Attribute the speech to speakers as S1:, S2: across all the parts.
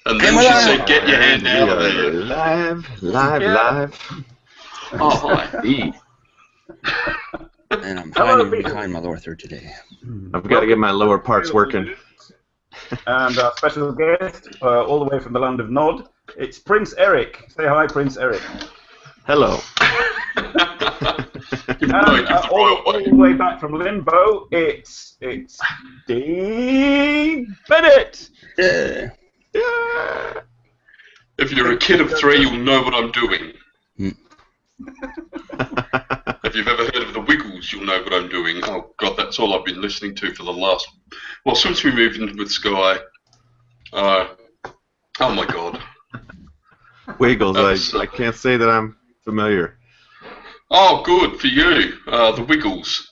S1: And then she said, "Get your hand out of there."
S2: Live.
S1: Oh, hi.
S2: E.
S3: And I'm hiding behind my lower third today.
S2: I've got to get my lower parts working.
S4: And our special guest, all the way from the land of Nod, it's Prince Eric. Say hi, Prince Eric.
S2: Hello.
S4: And all the way back from Limbo, it's Dean Bennett.
S3: Yeah.
S2: Yeah.
S1: If you're a kid of 3, you'll know what I'm doing. If you've ever heard of the Wiggles, you'll know what I'm doing. Oh God, that's all I've been listening to for the last. Well, since we moved in with Sky. Oh my God.
S2: Wiggles. I can't say that I'm familiar.
S1: Oh, good for you. The Wiggles.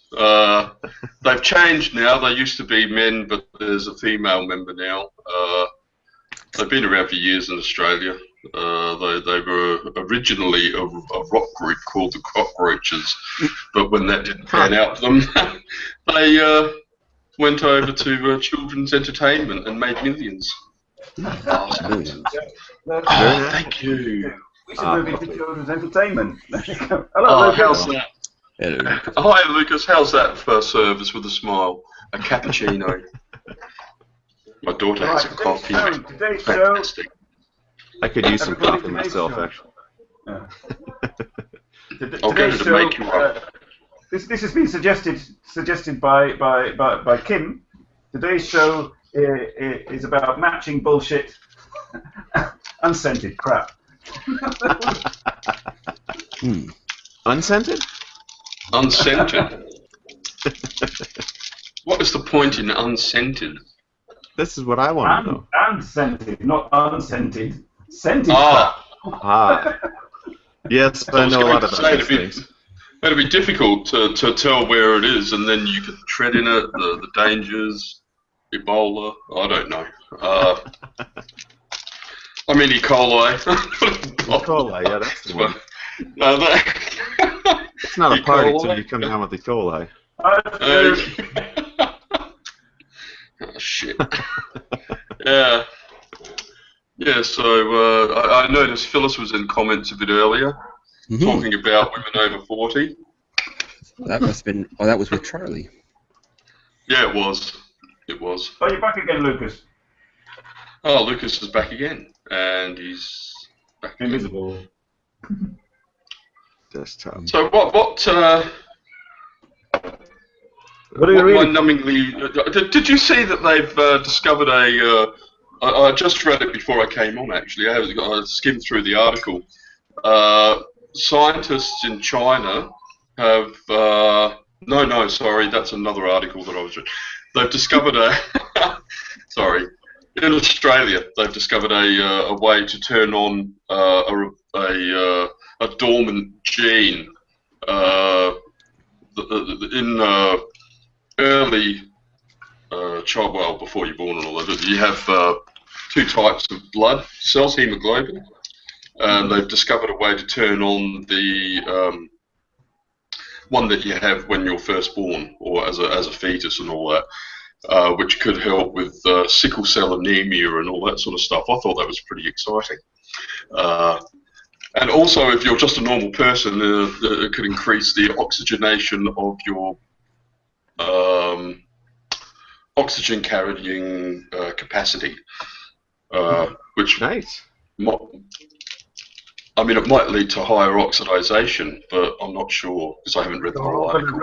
S1: They've changed now. They used to be men, but there's a female member now. They've been around for years in Australia. They were originally a rock group called the Cockroaches, but when that didn't pan out for them, they went over to children's entertainment and made millions.
S3: Millions.
S1: Oh, thank you.
S4: We should move into children's entertainment. Hello,
S1: Oh,
S4: Lucas.
S1: how's that?
S3: Hello.
S1: Hi, Lucas. How's that for service with a smile? A cappuccino. My daughter has a coffee.
S4: Today's show.
S1: Fantastic.
S2: I could use some coffee myself, actually.
S1: I'll go to make you up.
S4: This has been suggested by Kim. Today's show is about matching bullshit, unscented crap.
S2: Unscented?
S1: Unscented. What is the point in unscented?
S2: This is what I want to know.
S4: And scented, not unscented. Scented
S1: Ah.
S4: crap.
S2: Yes, I know a lot about these things.
S1: It'd be difficult to tell where it is, and then you could tread in it, the dangers, Ebola, I don't know. I mean E. coli.
S2: E. coli, yeah, that's the one.
S1: No,
S2: It's not a
S1: E.
S2: party
S1: coli.
S2: till you come down with E. coli.
S1: Oh, shit. Yeah. Yeah, so I noticed Phyllis was in comments a bit earlier, talking about women over 40.
S3: That must have been. Oh, that was with Charlie.
S1: Yeah, it was. It was.
S4: Oh, you're back again, Lucas.
S1: Oh, Lucas is back again, and he's back again.
S4: Invisible.
S2: Desktop.
S1: So what
S4: What are you reading?
S1: numbingly, did you see that they've discovered a, I just read it before I came on actually, I skimmed through the article. Scientists in China have, no, sorry, that's another article that I was reading. They've discovered sorry, in Australia they've discovered a way to turn on a dormant gene in early child, well, before you're born and all that. You have 2 types of blood cells, hemoglobin, and they've discovered a way to turn on the one that you have when you're first born, or as a fetus and all that, which could help with sickle cell anemia and all that sort of stuff. I thought that was pretty exciting. And also, if you're just a normal person, it could increase the oxygenation of your oxygen carrying capacity, which
S2: Nice.
S1: I mean, it might lead to higher oxidation, but I'm not sure because I haven't read the whole article.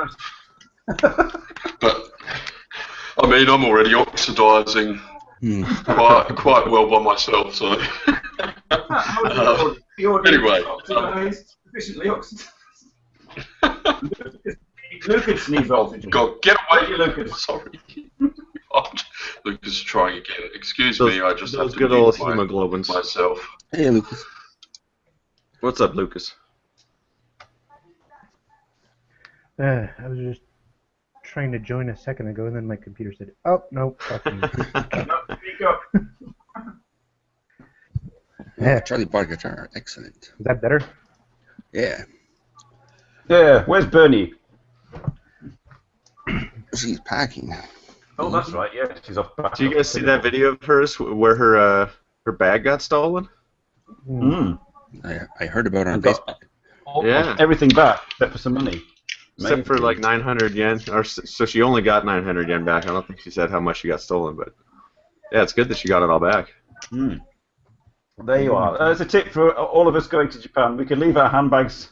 S1: But I mean, I'm already oxidizing quite well by myself, so. Anyway,
S4: sufficiently oxidized. Lucas needs oxygen.
S1: God, get away,
S4: Lucas.
S1: Sorry. Lucas is trying again. Excuse me, I just have
S2: Those
S1: to
S2: good
S1: mute
S2: old hemoglobins.
S1: myself.
S3: Hey, Lucas.
S2: What's up, Lucas?
S5: I was just trying to join a second ago, and then my computer said, "Oh no, fuck you."
S4: No, speak up.
S5: Yeah.
S3: Charlie bought a guitar. Excellent.
S5: Is that better?
S3: Yeah.
S4: Yeah, where's Bernie?
S3: She's packing.
S4: Oh, that's right, yeah, she's off back.
S2: Do you guys see that video of hers where her Her bag got stolen?
S4: Mm.
S3: I heard about it on
S4: And got
S3: Facebook.
S2: Yeah.
S4: everything back except for some money.
S2: Except for like 900 yen. So she only got 900 yen back. I don't think she said how much she got stolen, but yeah, it's good that she got it all back.
S4: Mm. There you are. There's a tip for all of us going to Japan. We can leave our handbags.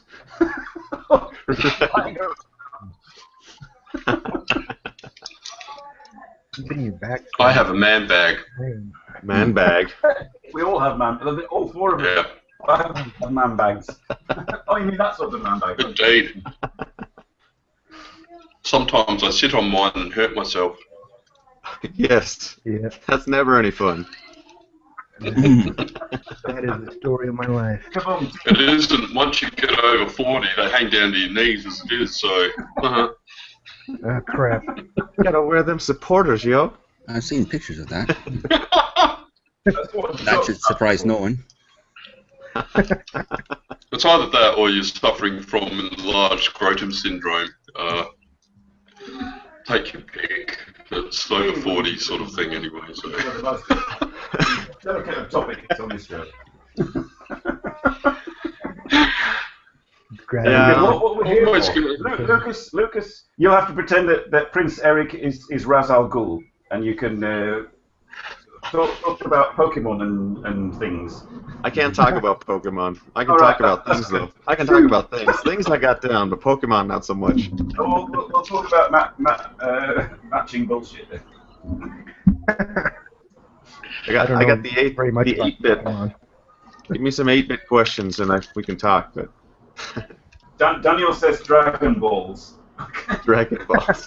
S5: Keeping you back.
S1: I have a man bag.
S2: Man bag.
S4: We all have all four of us.
S1: Yeah,
S4: I have man bags. Oh, you mean that sort of man bag?
S1: indeed. Sometimes I sit on mine and hurt myself.
S2: Yes.
S5: Yeah,
S2: That's never any fun.
S5: that is the story of my life.
S4: Come
S1: It isn't. Once you get over 40, they hang down to your knees as it is. So,
S5: Ah, crap.
S2: Gotta wear them supporters, yo.
S3: I've seen pictures of that.
S4: on.
S3: That should surprise no one.
S1: it's either that or you're suffering from enlarged scrotum syndrome. Take your pick. It's over 40 sort of thing anyway. So.
S4: Delicate topic on this show.
S2: Yeah.
S4: What we're here
S1: Always
S4: for.
S1: good.
S4: Lucas, you'll have to pretend that Prince Eric is Ra's al Ghul, and you can talk about Pokemon and things.
S2: I can't talk about Pokemon. I can
S4: All
S2: talk
S4: right,
S2: about things, though. I can talk about things. Things I got down, but Pokemon not so much.
S4: We'll talk about matching bullshit.
S2: I got the
S5: very much about
S2: 8-bit.
S5: Pokemon.
S2: Give me some 8-bit questions, and we can talk. But
S4: Daniel says Dragon Balls.
S2: Dragon Balls.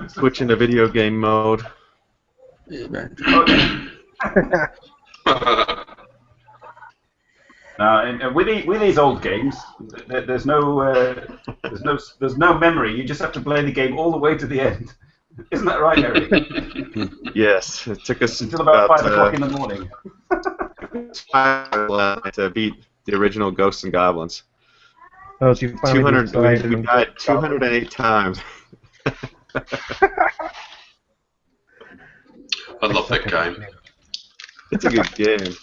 S2: Switch into video game mode.
S3: Yeah, man.
S4: And with these old games, there's no memory. You just have to play the game all the way to the end. Isn't that right, Eric?
S2: Yes, it took us
S4: Until about 5 o'clock in the morning.
S2: 5 to beat the original Ghosts and Goblins.
S5: Oh, so you finally
S2: 200.
S5: decided
S2: We died 208 times.
S1: I love that game.
S2: It's a good game.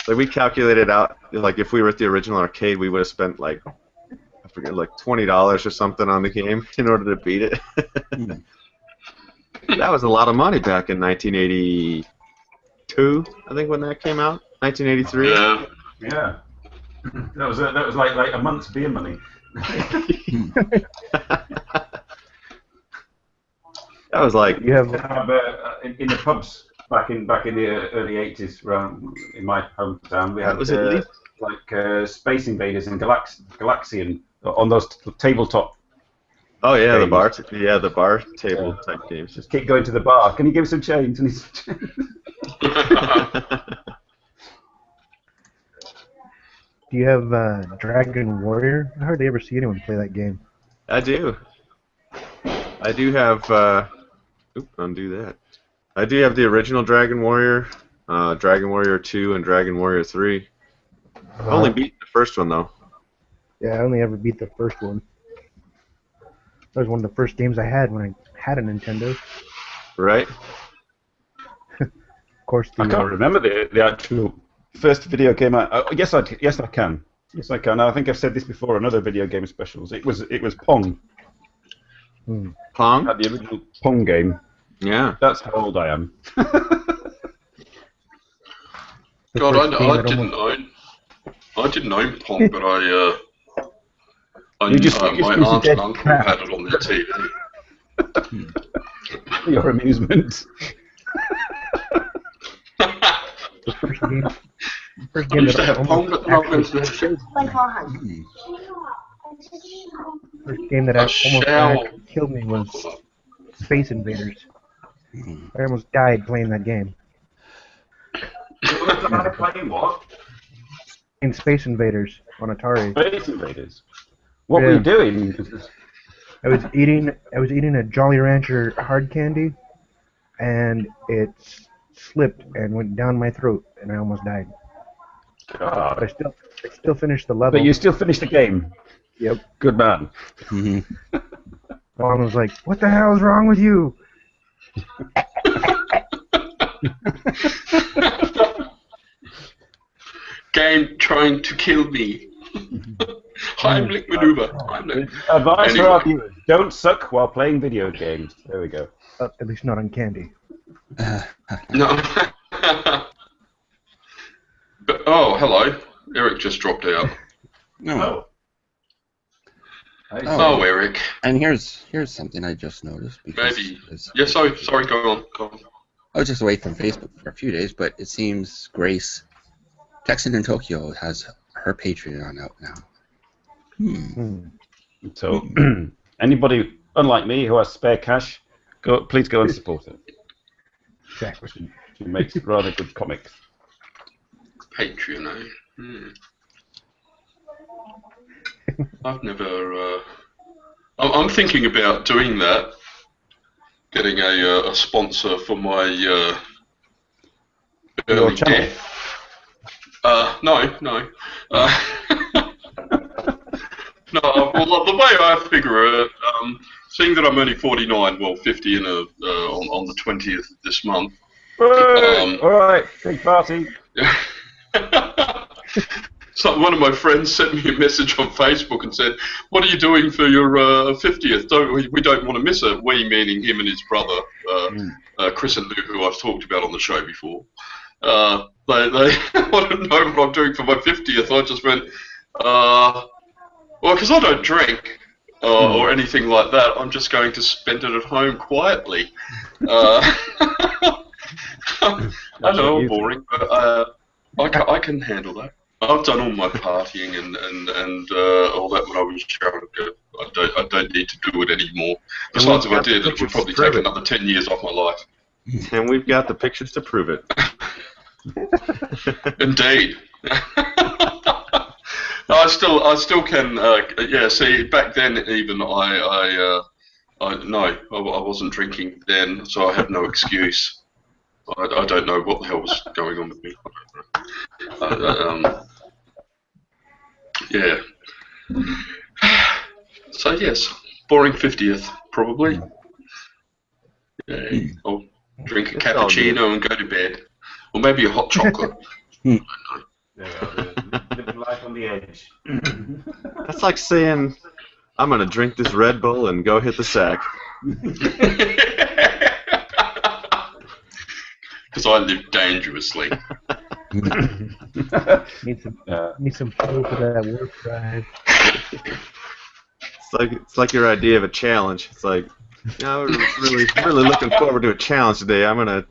S2: Like we calculated out, like if we were at the original arcade, we would have spent like I forget, like $20 or something on the game in order to beat it. That was a lot of money back in 1982, I think, when that came out. 1983.
S1: Yeah.
S4: Yeah. That was like a month's beer money.
S2: That was like
S5: You have
S4: In the pubs back in the early 80s, around in my hometown, we had
S2: was it Lee?
S4: Space Invaders and Galaxian on those tabletop.
S2: oh yeah,
S4: games.
S2: the bar table type games.
S4: Just keep going to the bar. Can you give me some change? And he's
S5: Do you have Dragon Warrior? I hardly ever see anyone play that game.
S2: I do. I do have. Undo that. I do have the original Dragon Warrior, Dragon Warrior 2, and Dragon Warrior 3. I only beat the first one though.
S5: Yeah, I only ever beat the first one. That was one of the first games I had when I had a Nintendo.
S2: Right?
S5: Of course,
S4: I can't remember the actual first video game. Yes, I can. Yes, I can. I think I've said this before on other video game specials. It was Pong.
S2: Pong?
S4: The original Pong game.
S2: Yeah.
S4: That's how old I am.
S1: God, I didn't own Pong, but I
S4: You
S1: knew
S4: just
S1: my
S4: used
S1: aunt
S4: to
S1: and
S4: get
S1: uncle
S4: crap.
S1: had it on their TV.
S4: For your amusement.
S5: The first game
S1: I
S5: that
S1: used to
S5: I
S1: have Pong,
S5: almost
S1: but not
S5: actually, first game that almost actually killed me was Space Invaders. I almost died playing that game.
S4: Playing what?
S5: In Space Invaders on Atari.
S4: Space Invaders. What were you doing?
S5: I was eating a Jolly Rancher hard candy, and it slipped and went down my throat, and I almost died.
S4: God.
S5: But I still finished the level.
S4: But you still finished the game.
S5: Yep.
S4: Good man.
S3: Mhm.
S5: Mom was like, "What the hell is wrong with you?"
S1: Game trying to kill me. Heimlich maneuver. Heimlich.
S4: Advice for our
S1: Anyway.
S4: viewers: don't suck while playing video games. There we go.
S5: At least not on candy.
S1: No. But, oh, hello. Eric just dropped out.
S3: No.
S1: Oh, Eric.
S3: And here's something I just noticed. Because
S1: Maybe. Yeah, sorry, go on.
S3: I was just away from Facebook for a few days, but it seems Grace, Texan in Tokyo, has her Patreon out now.
S4: So, anybody, unlike me, who has spare cash, please go and support her.
S5: Exactly.
S4: She makes rather good comics.
S1: Patreon, eh? I've never. I'm thinking about doing that. Getting a sponsor for my early
S4: channel?
S1: death. No. No, well, the way I figure it, seeing that I'm only 49, well, 50 on the 20th of this month.
S4: All right, big party.
S1: So one of my friends sent me a message on Facebook and said, "What are you doing for your 50th? We don't want to miss it." We meaning him and his brother, Chris and Lou, who I've talked about on the show before. They want to know what I'm doing for my 50th. I just went, well, because I don't drink or anything like that. I'm just going to spend it at home quietly. I know I'm boring, but I can handle that. I've done all my partying and all that when I was younger. I don't need to do it anymore. Besides, if I did, it would probably take another 10 years off my life.
S2: And we've got the pictures to prove it.
S1: Indeed. I still can. Yeah. See, back then even I wasn't drinking then, so I had no excuse. I don't know what the hell was going on with me. Yeah. So yes, boring 50th probably. Yeah, I'll drink a cappuccino and go to bed, or maybe a hot chocolate.
S4: There we are, living life on the edge.
S2: That's like saying, I'm going to drink this Red Bull and go hit the sack.
S1: Because I live dangerously.
S5: Need some fuel for that work drive.
S2: It's like your idea of a challenge. It's like, I'm really looking forward to a challenge today. I'm gonna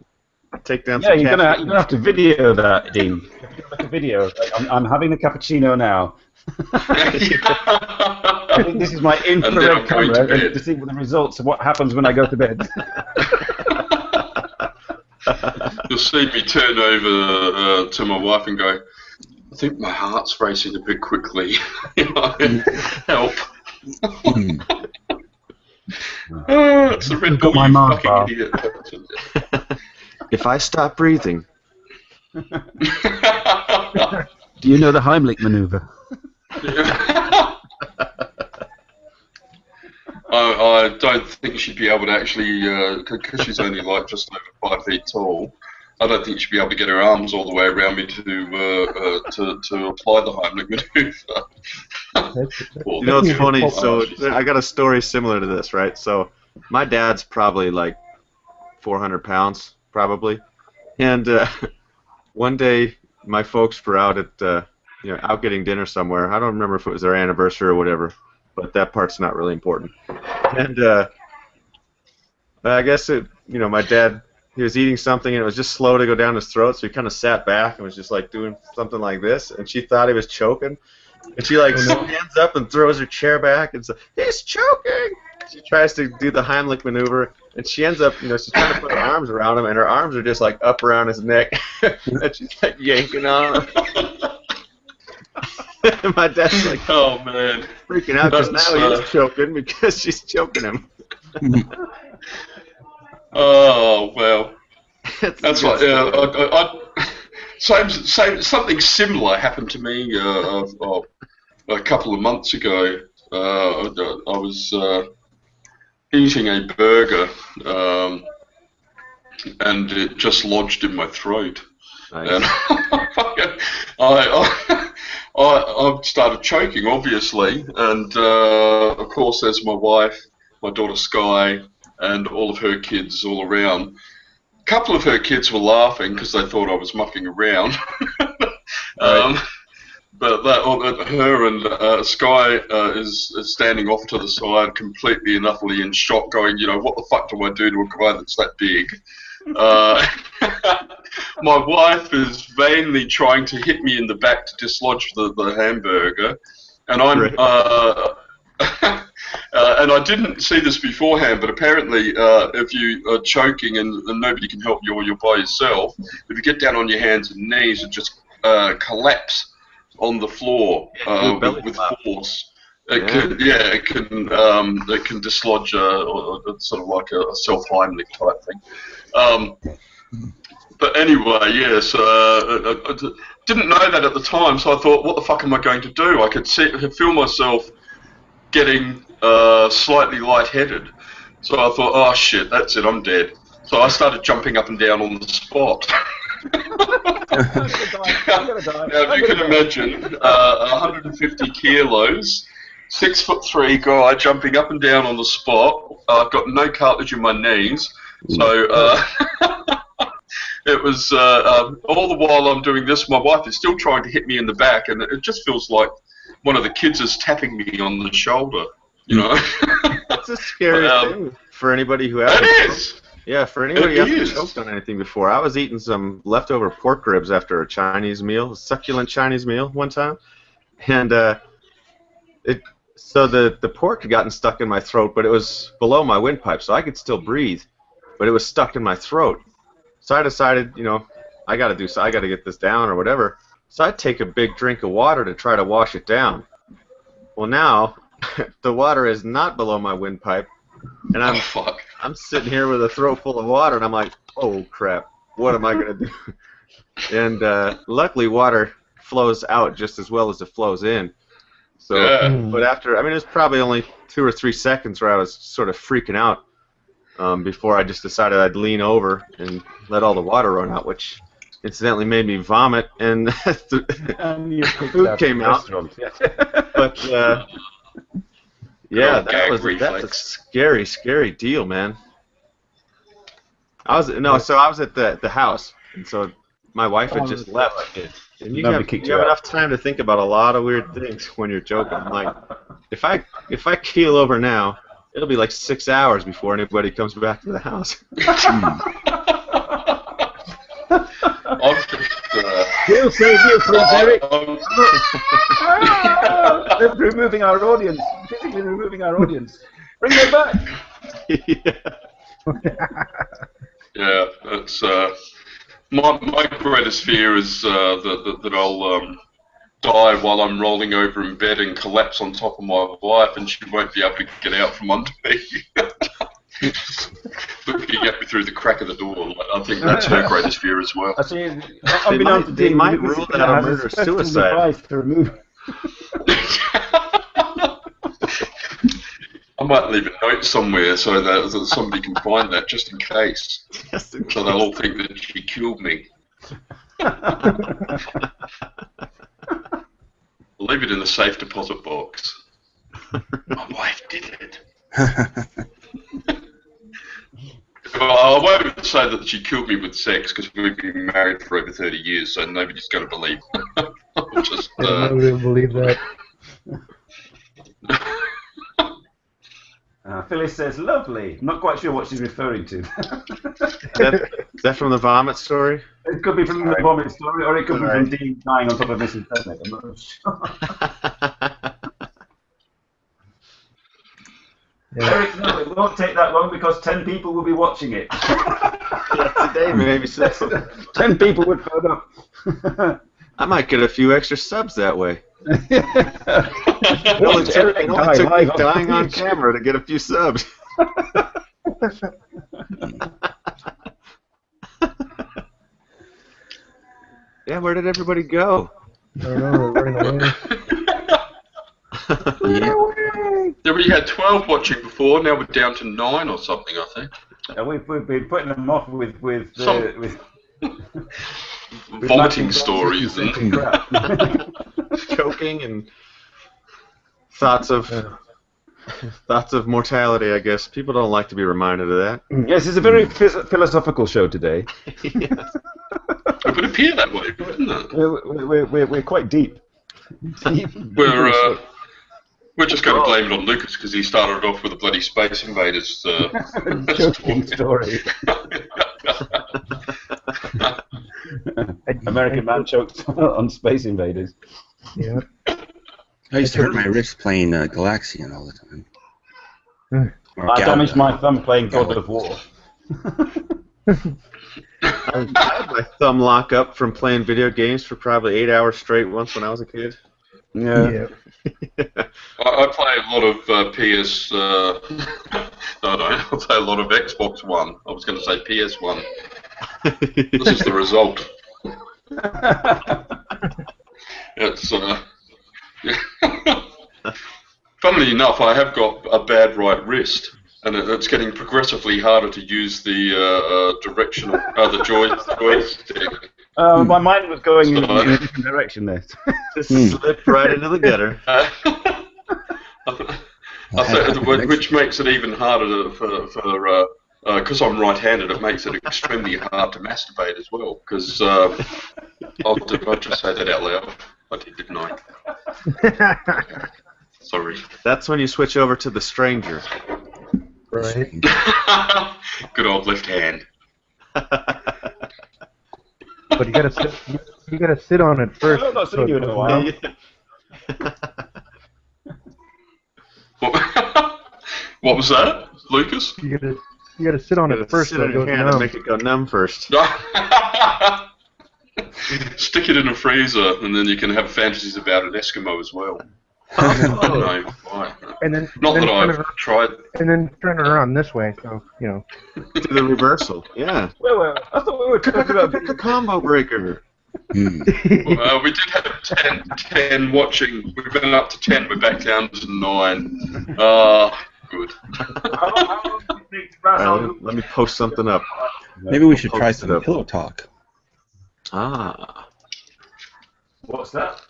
S2: take down.
S4: Yeah, you're gonna have to video that, Dean. You have to make a video. Like, I'm having a cappuccino now. I think this is my infrared camera to see the results of what happens when I go to bed.
S1: You'll see me turn over to my wife and go, I think my heart's racing a bit quickly. Help. It's the Red Bull, you fucking idiot.
S2: If I stop breathing.
S4: Do you know the Heimlich maneuver?
S1: I don't think she'd be able to actually, because she's only like just over 5 feet tall. I don't think she'd be able to get her arms all the way around me to apply the Heimlich maneuver.
S2: You know, it's funny. So I got a story similar to this, right? So my dad's probably like 400 pounds, probably, and one day my folks were out at out getting dinner somewhere. I don't remember if it was their anniversary or whatever, but that part's not really important. And I guess my dad, he was eating something and it was just slow to go down his throat, so he kind of sat back and was just like doing something like this, and she thought he was choking, and she like stands up and throws her chair back and says, "He's choking!" She tries to do the Heimlich maneuver, and she ends up, she's trying to put her arms around him, and her arms are just like up around his neck, and she's like yanking on him. And my dad's like,
S1: oh man,
S2: freaking out because now he's choking because she's choking him.
S1: Oh well, that's like something similar happened to me a couple of months ago. I was eating a burger and it just lodged in my throat.
S2: Nice.
S1: And I started choking, obviously, and of course there's my wife, my daughter Sky, and all of her kids all around. A couple of her kids were laughing because they thought I was mucking around. But her and Sky is standing off to the side, completely and utterly in shock, going, what the fuck do I do to a guy that's that big? My wife is vainly trying to hit me in the back to dislodge the hamburger, and I'm and I didn't see this beforehand, but apparently if you are choking and nobody can help you or you're by yourself, if you get down on your hands and knees and just collapse on the floor with force, it can dislodge sort of like a self-Heimlich type thing. But anyway, yes, I didn't know that at the time, so I thought, what the fuck am I going to do? I could feel myself getting slightly lightheaded. So I thought, oh shit, that's it, I'm dead. So I started jumping up and down on the spot. Now, if you can imagine, 150 kilos, 6'3" guy jumping up and down on the spot. I've got no cartilage in my knees, so it was all the while I'm doing this, my wife is still trying to hit me in the back, and it just feels like one of the kids is tapping me on the shoulder,
S2: That's a scary thing for anybody who hasn't.
S1: It is!
S2: Yeah, for anybody who hasn't choked on anything before. I was eating some leftover pork ribs after a Chinese meal, a succulent Chinese meal one time, and so the pork had gotten stuck in my throat, but it was below my windpipe, so I could still breathe, but it was stuck in my throat. So I decided, I got to get this down or whatever. So I'd take a big drink of water to try to wash it down. Well, now the water is not below my windpipe, and I'm sitting here with a throat full of water, and I'm like, oh crap, what am I gonna do? And luckily, water flows out just as well as it flows in. So, but after, it was probably only 2 or 3 seconds where I was sort of freaking out before I just decided I'd lean over and let all the water run out, which incidentally made me vomit, and the food came out. But yeah, that's a scary, scary deal, man. I was at the house, and so my wife had just left. And you have enough time to think about a lot of weird things when you're joking. Like, if I keel over now, it'll be like 6 hours before anybody comes back to the house.
S4: We'll save you, please, Eric. They're removing our audience. Physically removing our audience. Bring them back.
S1: Yeah, that's my greatest fear is that I'll die while I'm rolling over in bed and collapse on top of my wife, and she won't be able to get out from under me. Looking at me through the crack of the door. I think that's her greatest fear as well.
S2: They might rule that a murder-suicide.
S1: I might leave a note somewhere so that somebody can find that, just in case. So they'll all think that she killed me. Leave it in the safe deposit box. My wife did it. Well, I won't say that she killed me with sex, because we've been married for over 30 years, so nobody's going to believe.
S5: Nobody will believe that.
S4: Phyllis says, lovely. I'm not quite sure what she's referring to.
S2: Is that from the vomit story?
S4: It could be from the vomit story, or it could be from Dean dying on top of Mrs. Bennett. I'm not sure. Eric, no, it won't take that long because 10 people will be watching it.
S2: Today, maybe so.
S4: 10 people would phone up.
S2: I might get a few extra subs that way.
S4: It
S2: only took me dying on camera to get a few subs. Yeah, where did everybody go?
S5: I don't know, we're running away.
S1: Yeah, we had 12 watching before, now we're down to 9 or something, I think.
S4: We've been putting them off with
S1: vomiting stories and
S4: crap.
S2: Choking and thoughts of mortality. I guess people don't like to be reminded of that.
S4: Yes, it's a very philosophical show today.
S1: it would appear that way, wouldn't it?
S4: We're quite deep.
S1: We're just going to blame it on Lucas because he started off with a bloody Space Invaders
S4: joking story. American man choked on Space Invaders.
S5: Yeah.
S3: I used to hurt my wrist playing Galaxian all the time.
S4: I damaged my thumb playing God of War.
S2: I had my thumb lock up from playing video games for probably 8 hours straight once when I was a kid.
S4: Yeah.
S1: I play a lot of PS. No, I play a lot of Xbox One. I was going to say PS1. This is the result. It's. Funnily enough, I have got a bad right wrist, and it's getting progressively harder to use the joystick.
S4: My mind was going in a different direction there.
S2: Just slipped right into the gutter.
S1: Which makes it even harder because I'm right-handed. It makes it extremely hard to masturbate as well. Because I'll just say that out loud. I did, didn't I? Sorry.
S2: That's when you switch over to the stranger.
S5: Right.
S1: Good old left hand.
S5: But you gotta sit on it first.
S4: I've not seen you in a while.
S1: What was that, Lucas?
S5: You gotta sit on it first.
S2: Sit on your hand and make it go numb first.
S1: Stick it in a freezer, and then you can have fantasies about an Eskimo as well. I don't know why.
S5: And then
S1: I've tried.
S5: And then turn it around this way, so you know.
S2: Do the reversal. Yeah.
S4: Well, I thought we were talking about
S2: a combo breaker.
S1: We did have 10 watching. We've been up to 10. We're back down to 9. Good.
S2: Let me post something up.
S3: Maybe we should try some pillow talk.
S2: Ah.
S4: What's that?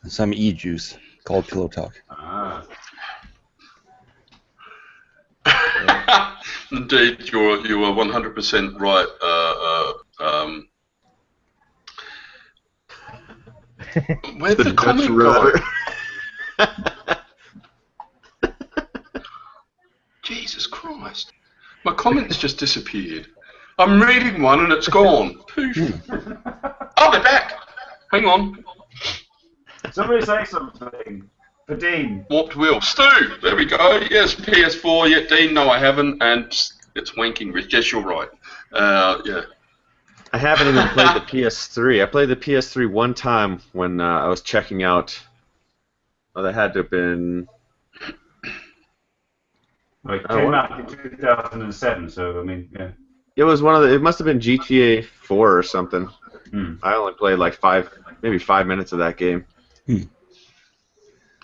S3: Some e-juice called pillow talk.
S1: Indeed, you are 100% right. Where'd the comment go? Jesus Christ. My comment's just disappeared. I'm reading one and it's gone. Poof. Oh, they're back. Hang on.
S4: Somebody say something. For Dean.
S1: Warped wheel. Stu! There we go. Yes, PS4. Yeah, Dean, no, I haven't. And it's wanking. Yes, you're right. Yeah.
S2: I haven't even played the PS3. I played the PS3 one time when I was checking out. Oh, that had to have been.
S4: Well, it came out in 2007, so I mean, yeah.
S2: It was one of the. It must have been GTA 4 or something. I only played like maybe 5 minutes of that game. I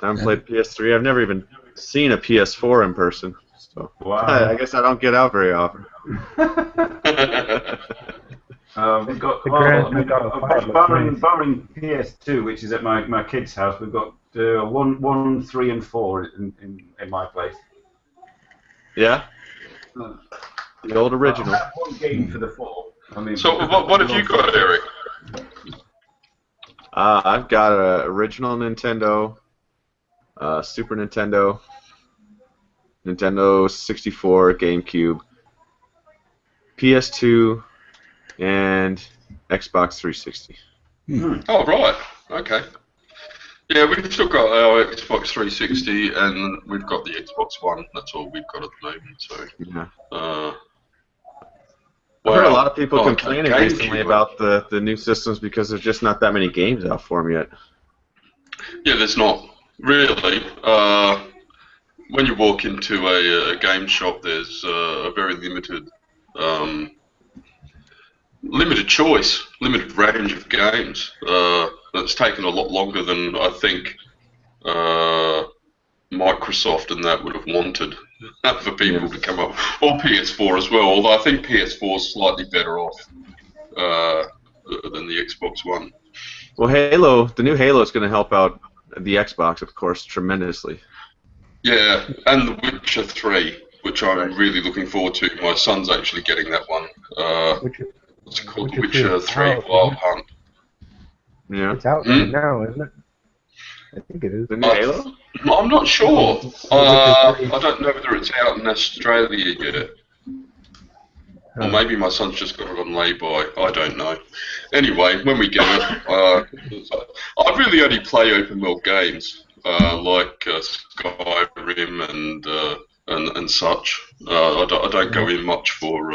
S2: haven't played PS3. I've never even seen a PS4 in person. So I guess I don't get out very often.
S4: We've got barring PS2, which is at my kid's house. We've got 1, 3, and 4 in my place.
S2: Yeah. The old original.
S4: I have one game for the 4. I mean,
S1: so what have you got, Eric?
S2: I've got an original Nintendo, Super Nintendo, Nintendo 64, GameCube, PS2, and Xbox 360.
S1: Oh, right. Okay. Yeah, we've still got our Xbox 360, and we've got the Xbox One. That's all we've got at the moment. So.
S2: Yeah.
S1: I've
S2: heard a lot of people complaining recently about the new systems because there's just not that many games out for them yet.
S1: Yeah, there's not. Really. When you walk into a game shop, there's a very limited choice, limited range of games. It's taken a lot longer than I think Microsoft and that would have wanted for people to come up, or PS4 as well. Although I think PS4 is slightly better off than the Xbox One.
S2: Well, Halo, the new Halo is going to help out the Xbox, of course, tremendously.
S1: Yeah, and The Witcher 3, which I'm really looking forward to. My son's actually getting that one. What's it called? The Witcher 3 Wild Hunt.
S2: Yeah.
S5: It's out right now, isn't it? I think it is.
S2: The new Halo?
S1: I'm not sure. I don't know whether it's out in Australia yet. Or maybe my son's just got it on lay-by. I don't know. Anyway, when we get it, I really only play open world games like Skyrim and such. I don't go in much for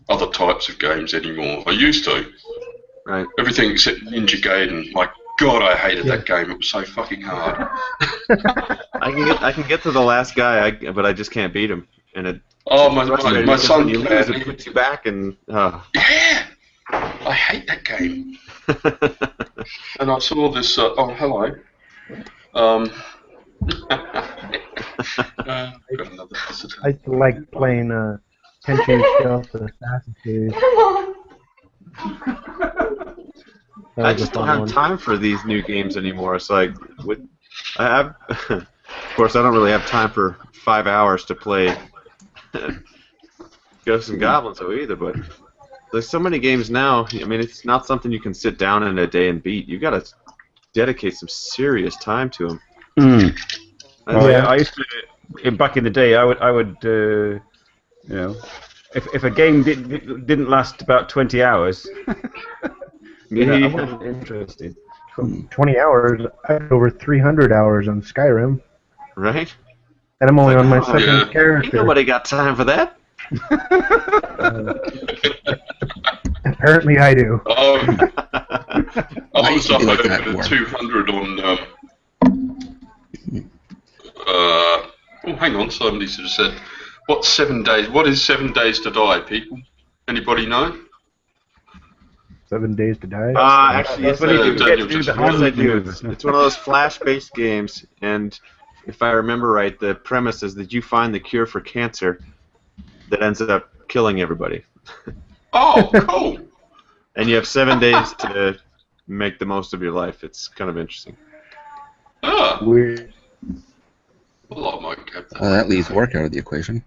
S1: other types of games anymore. I used to.
S2: Right.
S1: Everything except Ninja Gaiden. My God, I hated that game. It was so fucking hard.
S2: I can get to the last guy, but I just can't beat him. And it.
S1: Oh, my son.
S2: When you lose, it puts you back and.
S1: Yeah, I hate that game. And I saw this. Oh, hello. Got another visitor.
S5: I like playing Tenchu Stealth and Assassin's Creed.
S2: I just don't have time for these new games anymore. So I have, of course, I don't really have time for 5 hours to play Ghosts and Goblins either. But there's so many games now. I mean, it's not something you can sit down in a day and beat. You got to dedicate some serious time to them.
S4: Oh yeah, I used to. Back in the day, I would, you know, if a game didn't last about 20 hours. I wasn't interested.
S5: 20 hours. I had over 300 hours on Skyrim.
S2: Right?
S5: And I'm only on my second character.
S2: Ain't nobody got time for that.
S5: Apparently I do.
S1: I was up over 200 on... oh, hang on, somebody should have said... What's 7 days? What is 7 days to die, people? Anybody know?
S5: 7 days to die?
S2: Actually, yes, I do. Yes, I do. It's one of those flash-based games, and if I remember right, the premise is that you find the cure for cancer that ends up killing everybody.
S1: Oh, cool!
S2: And you have 7 days to make the most of your life. It's kind of interesting.
S5: Weird.
S1: Well, I might get that.
S3: Well, that leaves work out of the equation.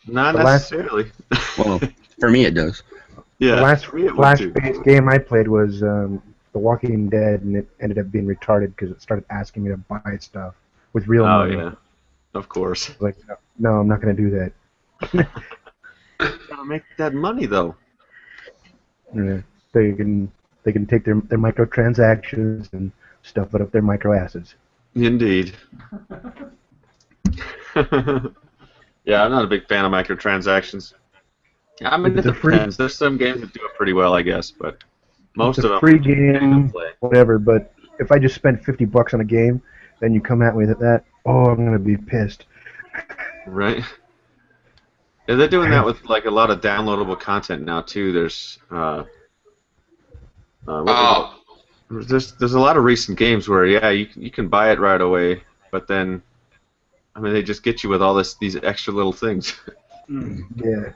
S2: Not necessarily.
S3: Well, for me it does.
S2: Yeah.
S5: The last flash-based game I played was The Walking Dead, and it ended up being retarded because it started asking me to buy stuff with real money.
S2: Oh, yeah. Of course.
S5: Like, no, I'm not going to do that.
S2: Gotta make that money, though.
S5: Yeah, they can take their microtransactions and stuff it up their micro acids.
S2: Indeed. Yeah, I'm not a big fan of microtransactions. I mean, it depends. There's some games that do it pretty well, I guess, but most of them.
S5: Free game, whatever. But if I just spend $50 on a game, then you come at me with that, I'm gonna be pissed.
S2: Right. Yeah, they're doing that with like a lot of downloadable content now too. There's there's a lot of recent games where you can buy it right away, but then I mean they just get you with all these extra little things.
S5: Yeah.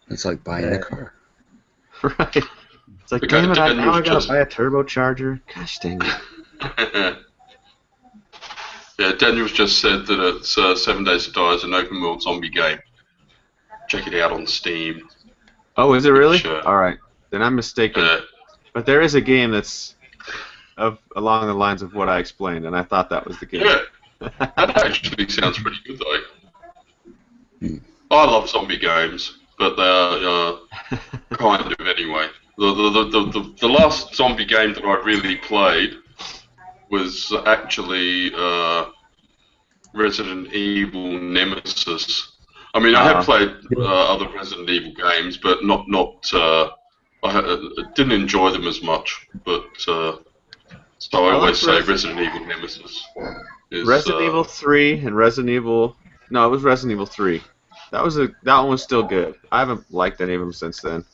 S3: It's like buying a car.
S2: Right. It's like, damn it, now I gotta buy a turbocharger. Gosh dang it.
S1: Yeah, Daniel's just said that it's 7 Days to Die is an open world zombie game. Check it out on Steam.
S2: Oh, is it really? Alright. Then I'm mistaken. But there is a game that's along the lines of what I explained, and I thought that was the game.
S1: Yeah. That actually sounds pretty good, though. I love zombie games, but they're kind of anyway. The last zombie game that I really played was actually Resident Evil Nemesis. I mean, I have played other Resident Evil games, but I didn't enjoy them as much. But so I always say Resident Evil Nemesis.
S2: Resident Evil 3 and Resident Evil. No, it was Resident Evil 3. That one was still good. I haven't liked any of them since then.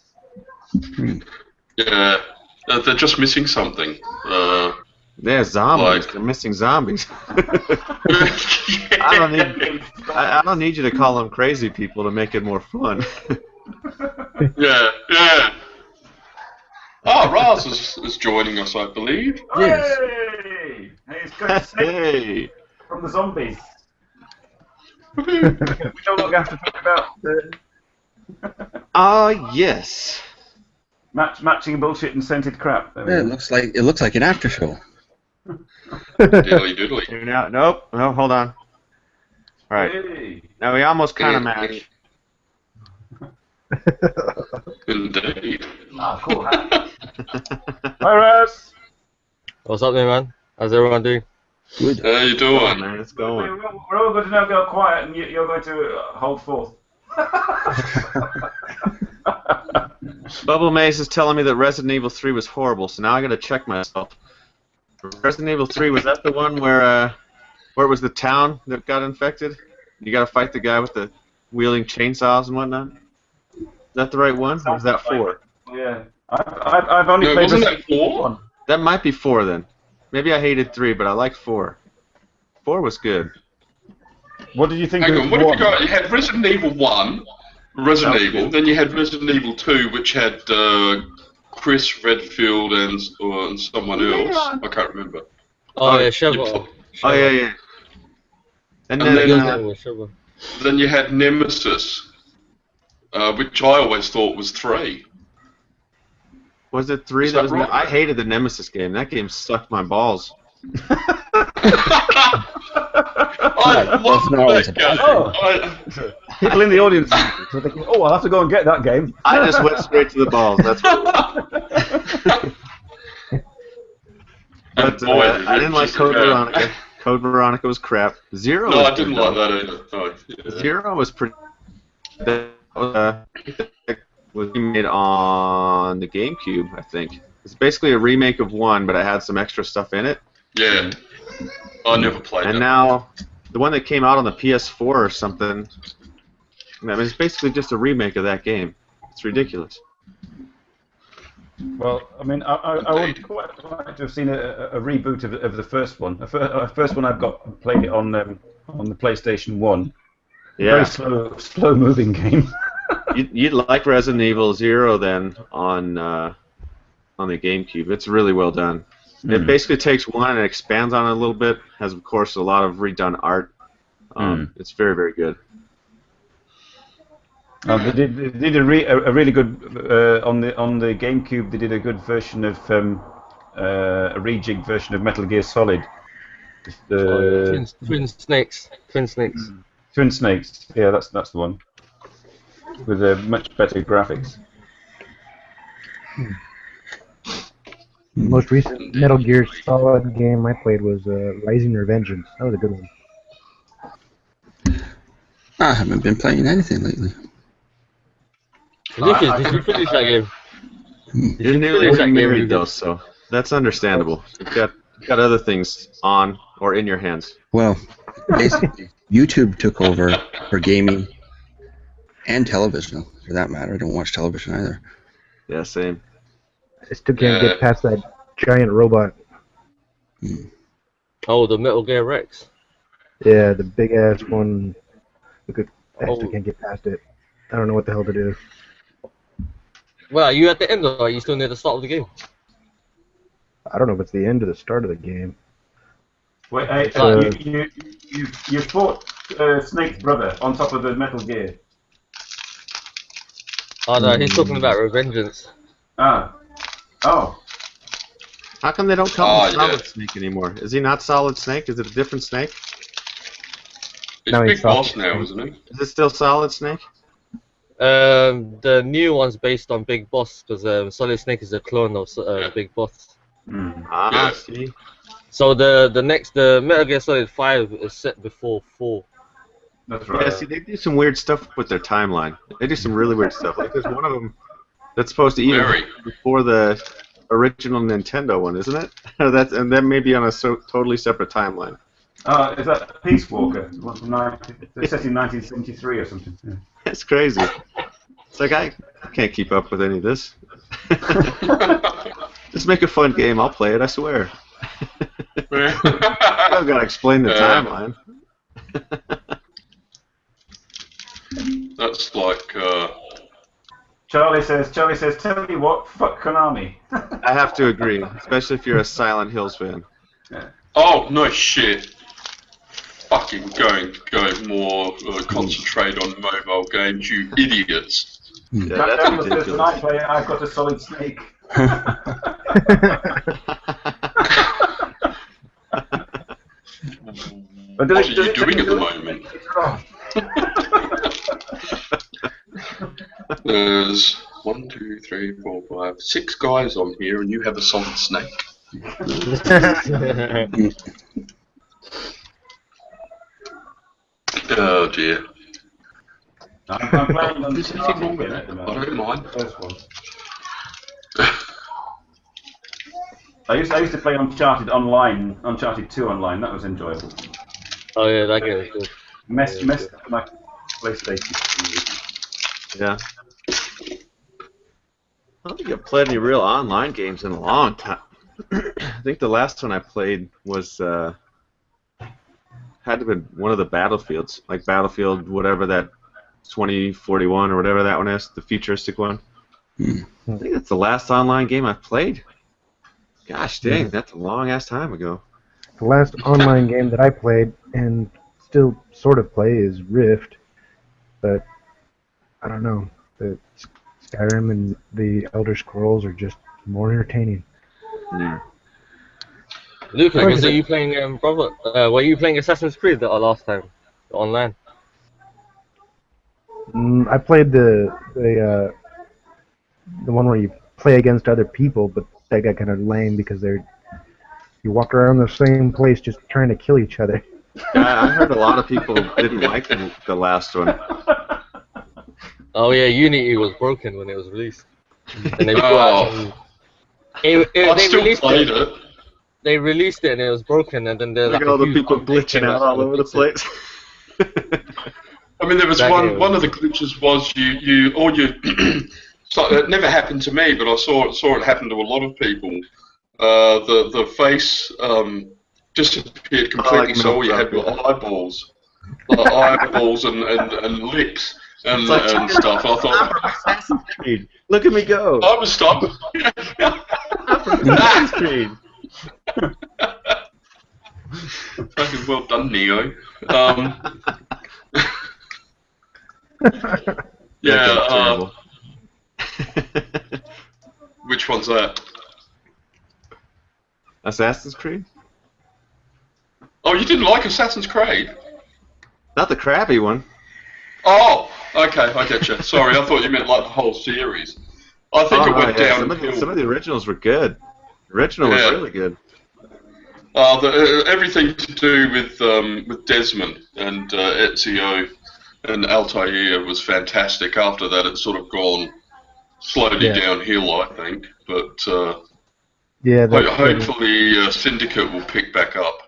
S1: Yeah, they're just missing something.
S2: They're zombies.
S1: Like-
S2: They're missing zombies.
S1: Yeah.
S2: I don't need you to call them crazy people to make it more fun.
S1: Yeah, yeah. Oh, Raz is joining us, I believe.
S6: Yes.
S4: Hey! Hey, it's good to see you
S2: Hey.
S4: from the zombies. We no longer have to talk about
S2: Yes.
S4: matching bullshit and scented crap. There we
S3: Yeah,
S4: go.
S3: it looks like an after show.
S1: Diddly doodly.
S2: Here now. Nope. No, hold on. All right.
S4: Hey.
S2: Now we almost kind of match.
S1: Indeed.
S4: Ah, cool. Hi, Raz.
S6: What's up, there, man? How's everyone doing?
S3: Good.
S1: How you
S2: Come on,
S1: doing?
S2: man. It's
S4: We're
S2: going.
S4: all going to now go quiet, and you're going to hold forth.
S2: Bubble Maze is telling me that Resident Evil 3 was horrible, so now I gotta check myself. Resident Evil 3, was that the one where it was the town that got infected? You gotta fight the guy with the wheeling chainsaws and whatnot? Is that the right one? Or is that 4?
S4: Yeah. I've only
S1: No,
S4: played
S1: wasn't
S4: Resident
S1: that
S4: Evil
S1: 4?
S4: 1.
S2: That might be 4 then. Maybe I hated 3, but I liked 4. 4 was good.
S4: What did you think
S1: Hang
S4: of
S1: on, what have
S4: 1?
S1: you got? You had Resident Evil 1, Resident Evil, then you had Resident Evil 2, which had Chris Redfield and someone else. I can't remember.
S6: Oh, yeah,
S1: You
S6: Trevor.
S1: pl-
S2: Oh, yeah, yeah. And
S1: And
S2: then,
S1: then-
S6: Trevor.
S1: Then you had Nemesis, which I always thought was 3.
S2: was it 3
S1: Is
S2: that
S1: that
S2: was...
S1: right?
S2: I hated the Nemesis game. That game sucked my balls.
S1: I love
S3: not always
S1: that
S3: a
S1: game.
S3: bad
S4: thing.
S1: I-
S4: People in the audience were thinking, oh, I'll have to go and get that game.
S2: I just went straight to the balls. That's what it was. But
S1: boy,
S2: I didn't like
S1: just-
S2: Code
S1: yeah.
S2: Veronica. Code Veronica was crap. Zero
S1: No,
S2: was
S1: I didn't
S2: good,
S1: like
S2: though.
S1: that either. Oh, yeah.
S2: Zero was pretty. That was made on the GameCube, I think. It's basically a remake of 1, but it had some extra stuff in it.
S1: Yeah. I never played
S2: And
S1: that.
S2: now, the one that came out on the PS4 or something, I mean, it's basically just a remake of that game. It's ridiculous.
S4: Well, I mean, I would quite like to have seen a reboot of the first one. The first one I've got played it on the PlayStation 1.
S2: Yeah.
S4: Very slow moving game.
S2: You'd like Resident Evil 0 then on the GameCube. It's really well done. It basically takes 1 and expands on it a little bit. Has, of course, a lot of redone art. It's very, very good.
S4: They did a really good on the GameCube. They did a good version of a rejigged version of Metal Gear Solid.
S6: Twin Snakes. Twin Snakes.
S4: Twin Snakes. Yeah, that's the one. With much better graphics.
S5: The most recent Metal Gear Solid game I played was Rising Revengeance. That was a good one.
S3: I haven't been playing anything lately.
S6: Lucas, did you finish that game?
S2: You're nearly married, though, so that's understandable. You've got other things on or in your hands.
S3: Well, basically, YouTube took over for gaming and television, for that matter. I don't watch television either.
S2: Yeah, same.
S5: I still can't get past that giant robot.
S6: Oh, the Metal Gear Rex.
S5: Yeah, the big ass one. I
S6: Oh.
S5: still can't get past it. I don't know what the hell to do.
S6: Well, are you at the end or are you still near the start of the game?
S5: I don't know if it's the end or the start of the game.
S4: Wait, you fought Snake's brother on top of the Metal Gear.
S6: Oh no, he's talking about Revengeance.
S4: Ah. Oh.
S2: How come they don't call him
S1: Oh, yeah.
S2: Solid Snake anymore? Is he not Solid Snake? Is it a different Snake?
S1: It's
S5: No,
S1: Big
S5: he's not.
S1: Boss now, isn't it?
S2: Is it still Solid Snake?
S6: The new one's based on Big Boss because Solid Snake is a clone of Big Boss.
S2: Ah,
S1: Yeah.
S2: see.
S6: So the Metal Gear Solid 5 is set before 4.
S4: That's
S2: Yeah,
S4: right.
S2: see, they do some weird stuff with their timeline. They do some really weird stuff. Like, there's one of them that's supposed to even
S1: Very.
S2: before the original Nintendo one, isn't it? And then maybe on a totally separate timeline.
S4: Is that Peace Walker? The one from it's set in 1973 or something. Yeah.
S2: It's crazy. It's like, I can't keep up with any of this. Just make a fun game. I'll play it, I swear. I'm gonna explain the timeline.
S1: That's like.
S4: Charlie says, tell me what, fuck Konami.
S2: I have to agree, especially if you're a Silent Hills fan.
S4: Yeah.
S1: Oh no shit! Fucking go more concentrate on mobile games, you idiots!
S2: Yeah, that's ridiculous.
S4: I play, I've got a Solid Snake.
S1: What are you doing at the moment? There's 1, 2, 3, 4, 5, 6 guys on here, and you have a Solid Snake. Oh dear.
S4: I'm playing on
S1: There's anything wrong with it. I don't mind.
S4: First one. I used to play Uncharted online, Uncharted 2 online. That was enjoyable.
S6: Oh yeah, that game was good.
S4: Messed up my PlayStation.
S2: Yeah. I don't think I've played any real online games in a long time. I think the last one I played was had to have been one of the Battlefields, like Battlefield, whatever that 2041 or whatever that one is, the futuristic one. I think that's the last online game I've played. Gosh dang, that's a long ass time ago.
S5: The last online game that I played and still sort of play is Rift, but I don't know. The Skyrim and the Elder Scrolls are just more entertaining.
S6: Luke, was you playing were you playing Assassin's Creed last time online?
S5: I played the one where you play against other people, but that got kind of lame because you walk around the same place just trying to kill each other.
S2: I heard a lot of people didn't like the last one.
S6: Oh yeah, Unity was broken when it was released. And they
S1: played it.
S6: They released it and it was broken, and then there's
S2: Look
S6: like
S2: at all the people glitching out all over the place.
S1: I mean, there was one of the glitches was you so it never happened to me, but I saw it happen to a lot of people. The face disappeared completely, so all you had were eyeballs, and lips and stuff. I thought,
S2: Assassin's Creed. Look at me go.
S1: I was stuck.
S2: Assassin's Creed.
S1: Fucking well done, Neo. Yeah. Which one's that?
S2: Assassin's Creed?
S1: Oh, you didn't like Assassin's Creed?
S2: Not the crappy one.
S1: Oh, okay, I get you. Sorry, I thought you meant like the whole series. I think it went down.
S2: Some of the originals were good. The original was really good.
S1: Everything to do with Desmond and Ezio and Altair was fantastic. After that, it's sort of gone slowly downhill, I think. But hopefully Syndicate will pick back up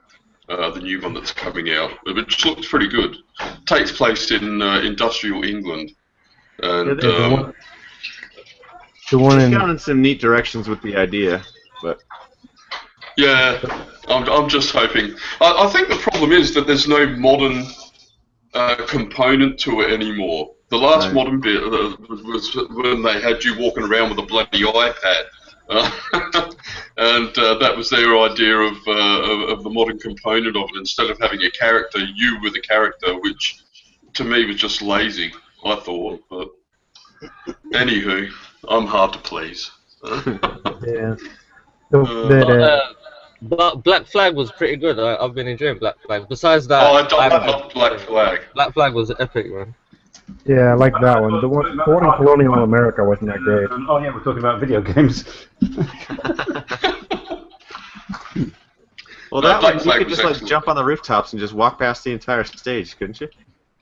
S1: the new one that's coming out. It looks pretty good. It takes place in industrial England. And
S5: the one
S2: it's gone in some neat directions with the idea, but
S1: yeah, I'm just hoping. I think the problem is that there's no modern component to it anymore. The last modern bit was when they had you walking around with a bloody iPad, and that was their idea of the modern component of it. Instead of having a character, you were the character, which to me was just lazy, I thought. But anywho, I'm hard to please.
S5: Yeah.
S6: But Black Flag was pretty good. I've been enjoying Black Flag. Besides that,
S1: I love Black Flag.
S6: Black Flag was epic, man.
S5: Yeah, I like that one. The one in Colonial America wasn't that great.
S4: Oh yeah, we're talking about video games.
S2: Well, that one you could just like jump on the rooftops and just walk past the entire stage, couldn't you?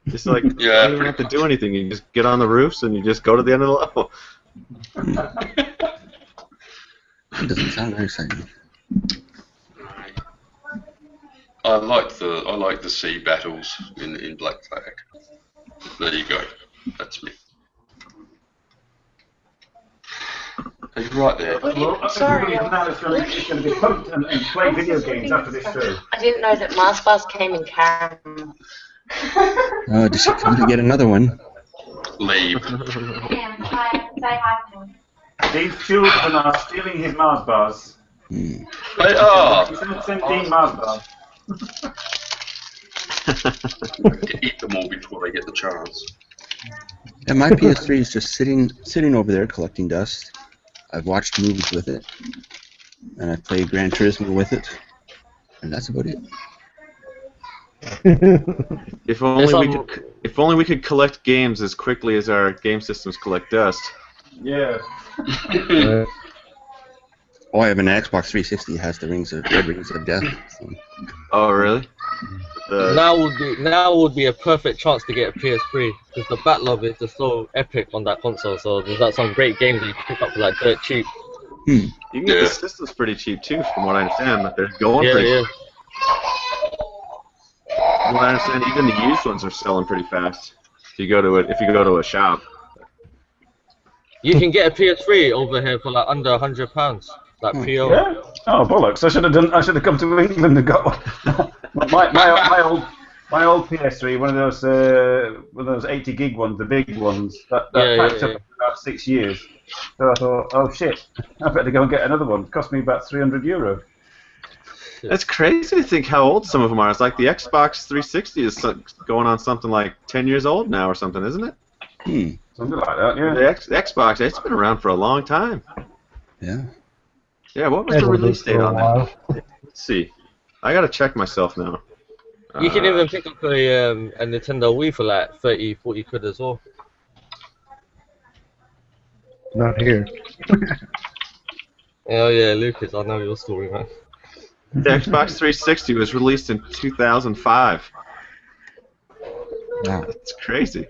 S2: Just like you don't even have to do anything. You just get on the roofs and you just go to the end of the level.
S3: It doesn't sound very exciting.
S1: I like the sea battles in Black Flag. There you go. That's me. Are you right there?
S4: Well, I
S7: Sorry.
S4: think now it's going to be pumped and play video games after this show.
S7: I didn't know that Mars bars came in camera.
S3: Oh, did she come to get another one?
S1: Leave.
S4: These children are stealing his Mars bars.
S1: They are.
S4: Send Dean Mars bars.
S1: Eat them all before they get the chance.
S3: Yeah, my PS3 is just sitting over there collecting dust. I've watched movies with it, and I've played Gran Turismo with it, and that's about it.
S2: If only we could collect games as quickly as our game systems collect dust.
S4: Yeah.
S3: Oh, I have an Xbox 360 that has the red rings of death. So.
S2: Oh, really?
S6: Now would be a perfect chance to get a PS3 because the backlog is just so epic on that console. So there's like some great games that you can pick up for like dirt cheap.
S2: You can get the systems pretty cheap too, from what I understand. But they're going pretty.
S6: Yeah.
S2: From what I understand, even the used ones are selling pretty fast. If you go to a shop.
S6: You can get a PS3 over here for like under £100, like PO.
S4: Yeah. Oh bollocks! I should have come to England and got one. my old PS3, one of those 80 gig ones, the big ones. That packed up for about 6 years. So I thought, oh shit, I better go and get another one. It cost me about €300.
S2: That's crazy to think how old some of them are. It's like the Xbox 360 is going on something like 10 years old now or something, isn't it?
S4: Something like that, yeah.
S2: The Xbox, it's been around for a long time.
S3: Yeah.
S2: Yeah, what was the release date on that? Let's see. I gotta check myself now.
S6: You can even pick up a Nintendo Wii for like 30, 40 quid as well.
S5: Not here.
S6: Oh yeah, Lucas, I know your story, man.
S2: The Xbox 360 was released in 2005.
S3: Wow.
S2: That's crazy.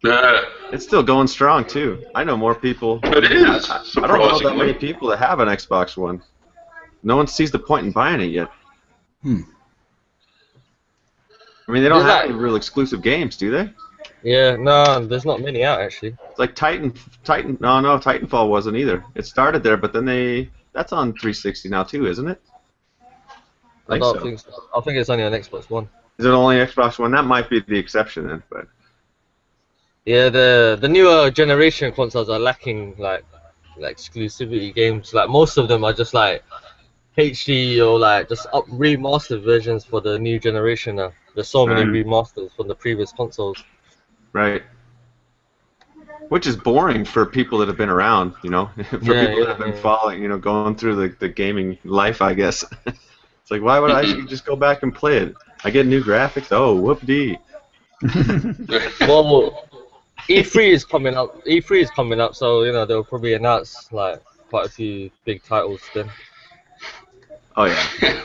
S1: Yeah.
S2: It's still going strong too. I know more people.
S1: It is.
S2: I don't know that
S1: Surprisingly.
S2: many people that have an Xbox One. No one sees the point in buying it yet. I mean, they don't have any real exclusive games, do they?
S6: Yeah, no, there's not many out actually.
S2: It's like Titanfall wasn't either. It started there, but then that's on 360 now too, isn't it?
S6: I don't think so. I think it's only on Xbox One.
S2: Is it only Xbox One? That might be the exception then, but.
S6: Yeah, the newer generation consoles are lacking like exclusivity games. Like most of them are just like HD or like just remastered versions for the new generation now. There's so many remasters from the previous consoles.
S2: Right. Which is boring for people that have been around, you know, for people that have been following, you know, going through the gaming life, I guess. It's like, why would I just go back and play it? I get new graphics. Oh, whoop-dee.
S6: Well, E3 is coming up. E3 is coming up, so you know they'll probably announce like quite a few big titles then.
S2: Oh yeah.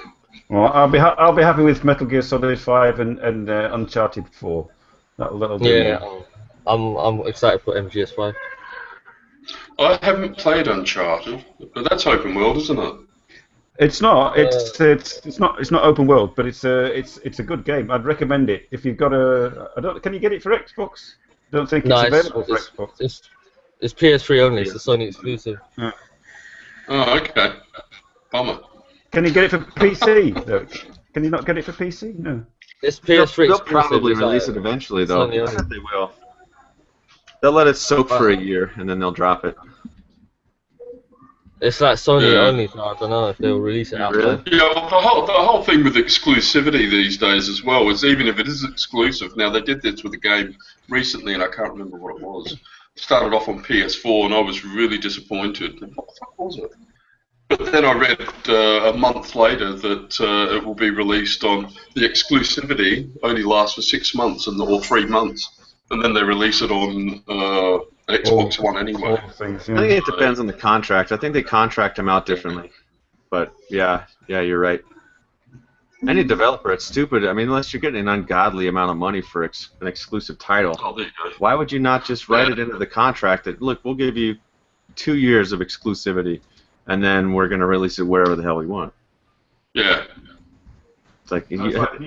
S4: Well, I'll be happy with Metal Gear Solid 5 and Uncharted 4. That'll do.
S6: Yeah, I'm excited for MGS5.
S1: I haven't played Uncharted, but that's open world, isn't it?
S4: It's not. It's not open world, but it's a good game. I'd recommend it if you've got Can you get it for Xbox? I don't think it's available for Xbox.
S6: It's PS3 only. It's a Sony exclusive.
S4: Yeah.
S1: Oh, okay. Bummer.
S4: Can you get it for PC? Though? Can you not get it for PC? No.
S6: It's PS3
S2: They'll
S6: exclusive.
S2: probably release it eventually, though.
S6: Sony
S2: I bet they will. They'll let it soak for a year, and then they'll drop it.
S6: It's like Sony only, so I don't know if they'll release it out there.
S1: Yeah, well, the whole thing with exclusivity these days as well is even if it is exclusive. Now they did this with a game recently, and I can't remember what it was. Started off on PS4, and I was really disappointed. What the fuck was it? But then I read a month later that it will be released on the exclusivity only lasts for 6 months or 3 months, and then they release it on Xbox One anyway.
S2: I think it depends on the contract. I think they contract them out differently. But yeah, you're right. Any developer, it's stupid. I mean, unless you're getting an ungodly amount of money for an exclusive title,
S1: Oh, there you go.
S2: why would you not just write it into the contract that, look, we'll give you 2 years of exclusivity, and then we're going to release it wherever the hell we want.
S1: Yeah.
S2: It's like,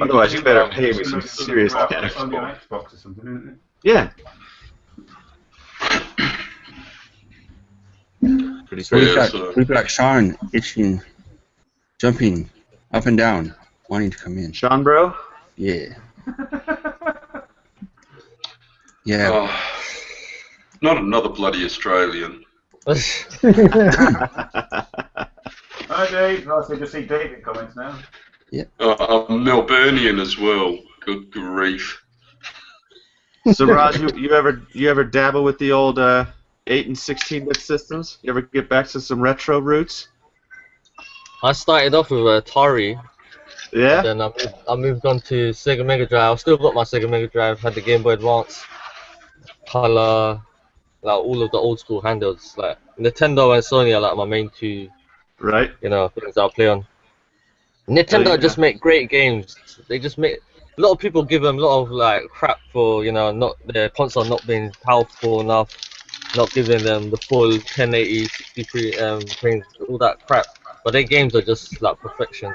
S2: otherwise you better pay me some serious cash.
S4: On your Xbox or something, isn't it?
S2: Yeah. pretty
S3: So
S2: crazy.
S3: we've got Sean itching, jumping up and down, wanting to come in.
S2: Sean, bro?
S3: Yeah. Yeah.
S1: Oh, not another bloody Australian.
S4: Hi, Dave. Nice to see David comments now.
S1: I'm Melburnian as well. Good grief.
S2: So, Raj, you ever dabble with the old 8 and 16-bit systems? You ever get back to some retro roots?
S6: I started off with Atari.
S2: Yeah?
S6: Then I moved on to Sega Mega Drive. I've still got my Sega Mega Drive. Had the Game Boy Advance, Color, like all of the old school handhelds. Like Nintendo and Sony are like my main two,
S2: Right?
S6: things I'll play on. Nintendo just make great games. They just make. A lot of people give them a lot of like crap for not their console not being powerful enough, not giving them the full 1080, 60 frames, all that crap. But their games are just like perfection.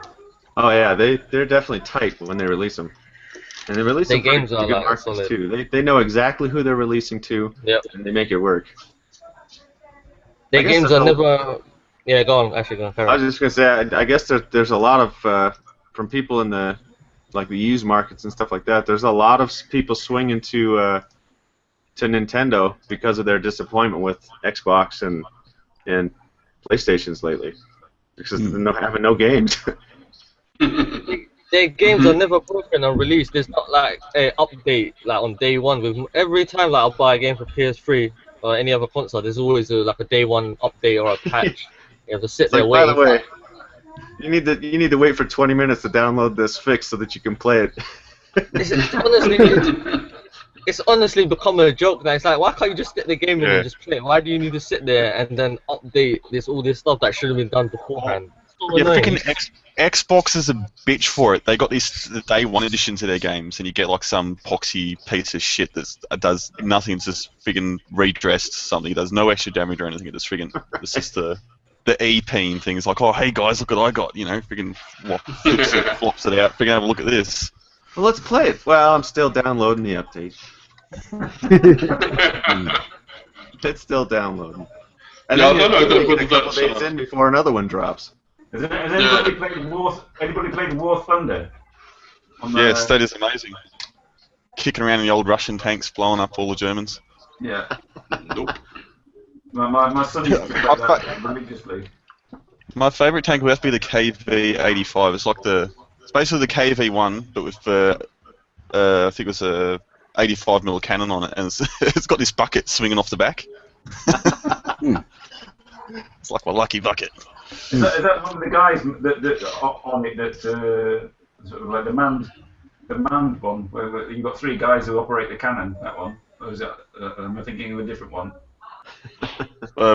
S2: Oh, yeah, they're definitely tight when they release them. And they release
S6: Their
S2: them for
S6: games are
S2: good
S6: like
S2: markets,
S6: solid.
S2: too. They know exactly who they're releasing to, and they make it work.
S6: Their games are never... Yeah, go on, actually, go on.
S2: I was just going to say, I guess there's a lot of, from people in the used markets and stuff like that, there's a lot of people swinging to Nintendo because of their disappointment with Xbox and PlayStations lately. Because they're having no games.
S6: Their games are never broken on release. There's not like an update like on day one. With every time like I'll buy a game for PS3 or any other console, there's always like a day one update or a patch. You have to sit there waiting.
S2: By the way, you need to wait for 20 minutes to download this fix so that you can play it.
S6: It's honestly become a joke now. It's like, why can't you just stick the game in and just play it? Why do you need to sit there and then update all this stuff that should have been done beforehand?
S8: Yeah, freaking Xbox is a bitch for it. They got the day one edition to their games, and you get like some poxy piece of shit that does nothing. It's just friggin' redressed something. It does no extra damage or anything. It's just the E-peen thing. It's like, oh hey guys, look what I got. Friggin' flops it out. Friggin' have a look at this.
S2: Well, let's play it. Well, I'm still downloading the update. It's still downloading. And
S1: Yeah,
S2: then
S1: I don't know
S2: a couple days in before another one drops.
S4: Has anybody played War Thunder?
S8: Yes, that is amazing. Kicking around in the old Russian tanks, blowing up all the Germans.
S4: Yeah.
S1: Nope.
S4: My son used to play that game religiously.
S8: My favourite tank would have to be the KV-85. It's basically the KV-1, but with I think it was a 85mm cannon on it, and it's got this bucket swinging off the back. It's like my lucky bucket.
S4: Is that one of the guys that on it that sort of like the manned one, where you've got three guys who operate the cannon? That one, or is that? Am I thinking of a different one?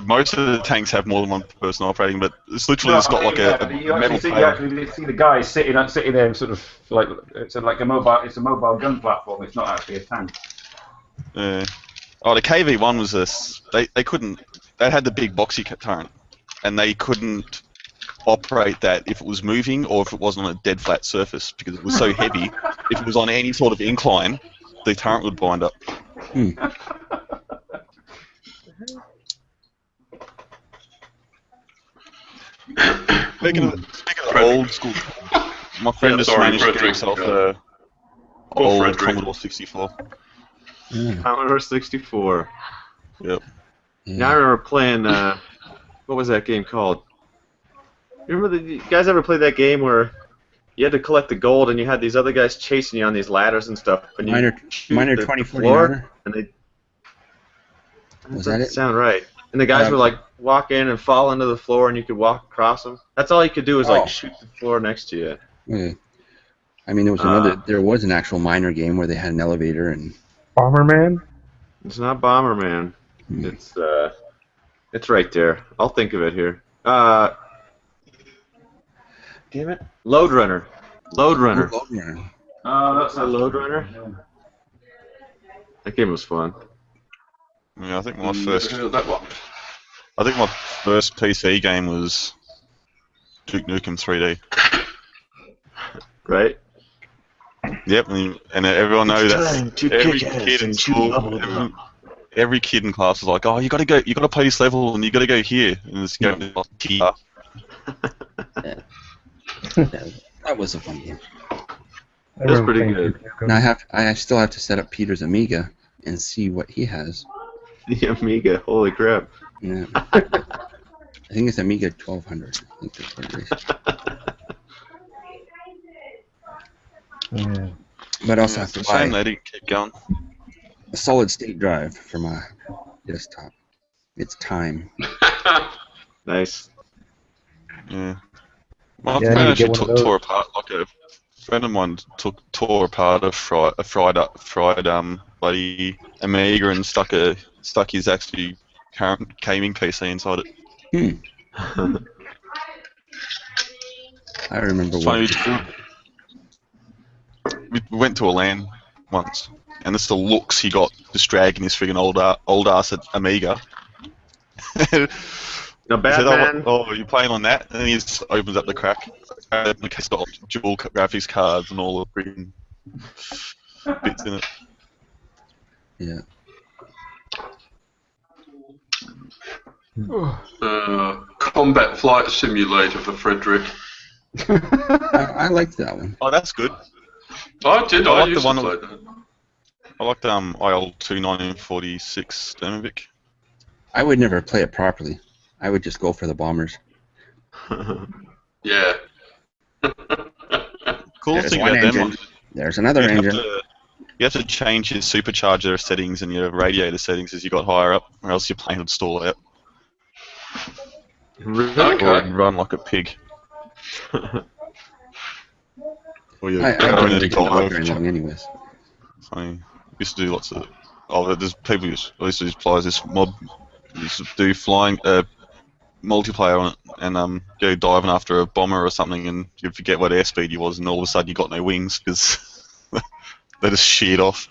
S8: Most of the tanks have more than one person operating, but it's literally it's got like a metal
S4: you actually see the guys sitting there and sort of like it's a mobile gun platform. It's not actually a tank.
S8: The KV-1 was they had the big boxy turret, and they couldn't operate that if it was moving or if it wasn't on a dead flat surface because it was so heavy. If it was on any sort of incline, the turret would bind up. Speaking of old school, my friend just managed to get himself a old Commodore 64.
S2: Commodore 64.
S8: Yep.
S2: Now I remember playing, what was that game called? You guys ever play that game where you had to collect the gold and you had these other guys chasing you on these ladders and stuff? And
S3: Miner
S2: the
S3: 2049.
S2: And they...
S3: Was that it?
S2: Sound right. And the guys would like walk in and fall into the floor and you could walk across them. That's all you could do is like shoot the floor next to you.
S3: Okay. I mean, there was an actual miner game where they had an elevator and...
S5: Bomberman?
S2: It's not Bomberman. It's right there. I'll think of it here. Damn it. Load Runner. Load Runner.
S4: Oh, that's
S2: a Load Runner? Yeah. That game was fun.
S8: Yeah, I think my first PC game was Duke Nukem 3D.
S2: Right?
S8: Yep, and everyone knows that. Every kid in school, every kid in class was like, "Oh, you got to play this level, and you got to go here." And it's going here.
S3: Yeah. Yeah, that was a fun game.
S2: That's pretty good.
S3: Now I still have to set up Peter's Amiga and see what he has.
S2: The Amiga, holy crap.
S3: Yeah. I think it's Amiga 1200. I think that's what it is.
S5: Yeah.
S3: But also
S8: Yeah,
S3: have
S8: it's a
S3: to buy
S8: shame they didn't keep going.
S3: a solid state drive for my desktop. It's time.
S2: Nice.
S8: Yeah. My
S5: Yeah, I
S8: friend
S5: need to
S8: actually
S5: get one of those.
S8: tore apart, like a friend of mine tore apart a fried bloody Amiga and stuck his actually current gaming PC inside it.
S3: I remember
S8: It's
S3: what.
S8: funny. We went to a LAN once, and it's the looks he got just dragging his friggin' old ass Amiga.
S2: Now,
S8: He said,
S2: Batman.
S8: oh, you're playing on that? And then he just opens up the crack. And it's got dual graphics cards and all the freaking bits in it.
S3: Yeah.
S1: Combat Flight Simulator for Frederick.
S3: I liked that one.
S8: Oh, that's good.
S1: I did.
S8: I
S1: I
S8: like
S1: used
S8: the one
S1: to play
S8: that-
S1: that.
S8: I like the IL-2 1946 Demovic.
S3: I would never play it properly. I would just go for the bombers.
S1: Yeah.
S8: Cool
S3: There's
S8: thing
S3: one
S8: about them
S3: engine.
S8: ones,
S3: There's another engine.
S8: you have to change your supercharger settings and your radiator settings as you got higher up, or else your plane would stall out.
S1: Okay.
S8: Or it'd run like a pig. Or you
S3: I
S8: go
S3: don't
S8: in
S3: really
S8: and
S3: go out
S8: dive.
S3: very long anyways.
S8: Funny. Used to do lots of. Oh, there's people used to use players. This mob used to do flying multiplayer on it, and go diving after a bomber or something, and you'd forget what airspeed you was, and all of a sudden you got no wings because they just sheared off.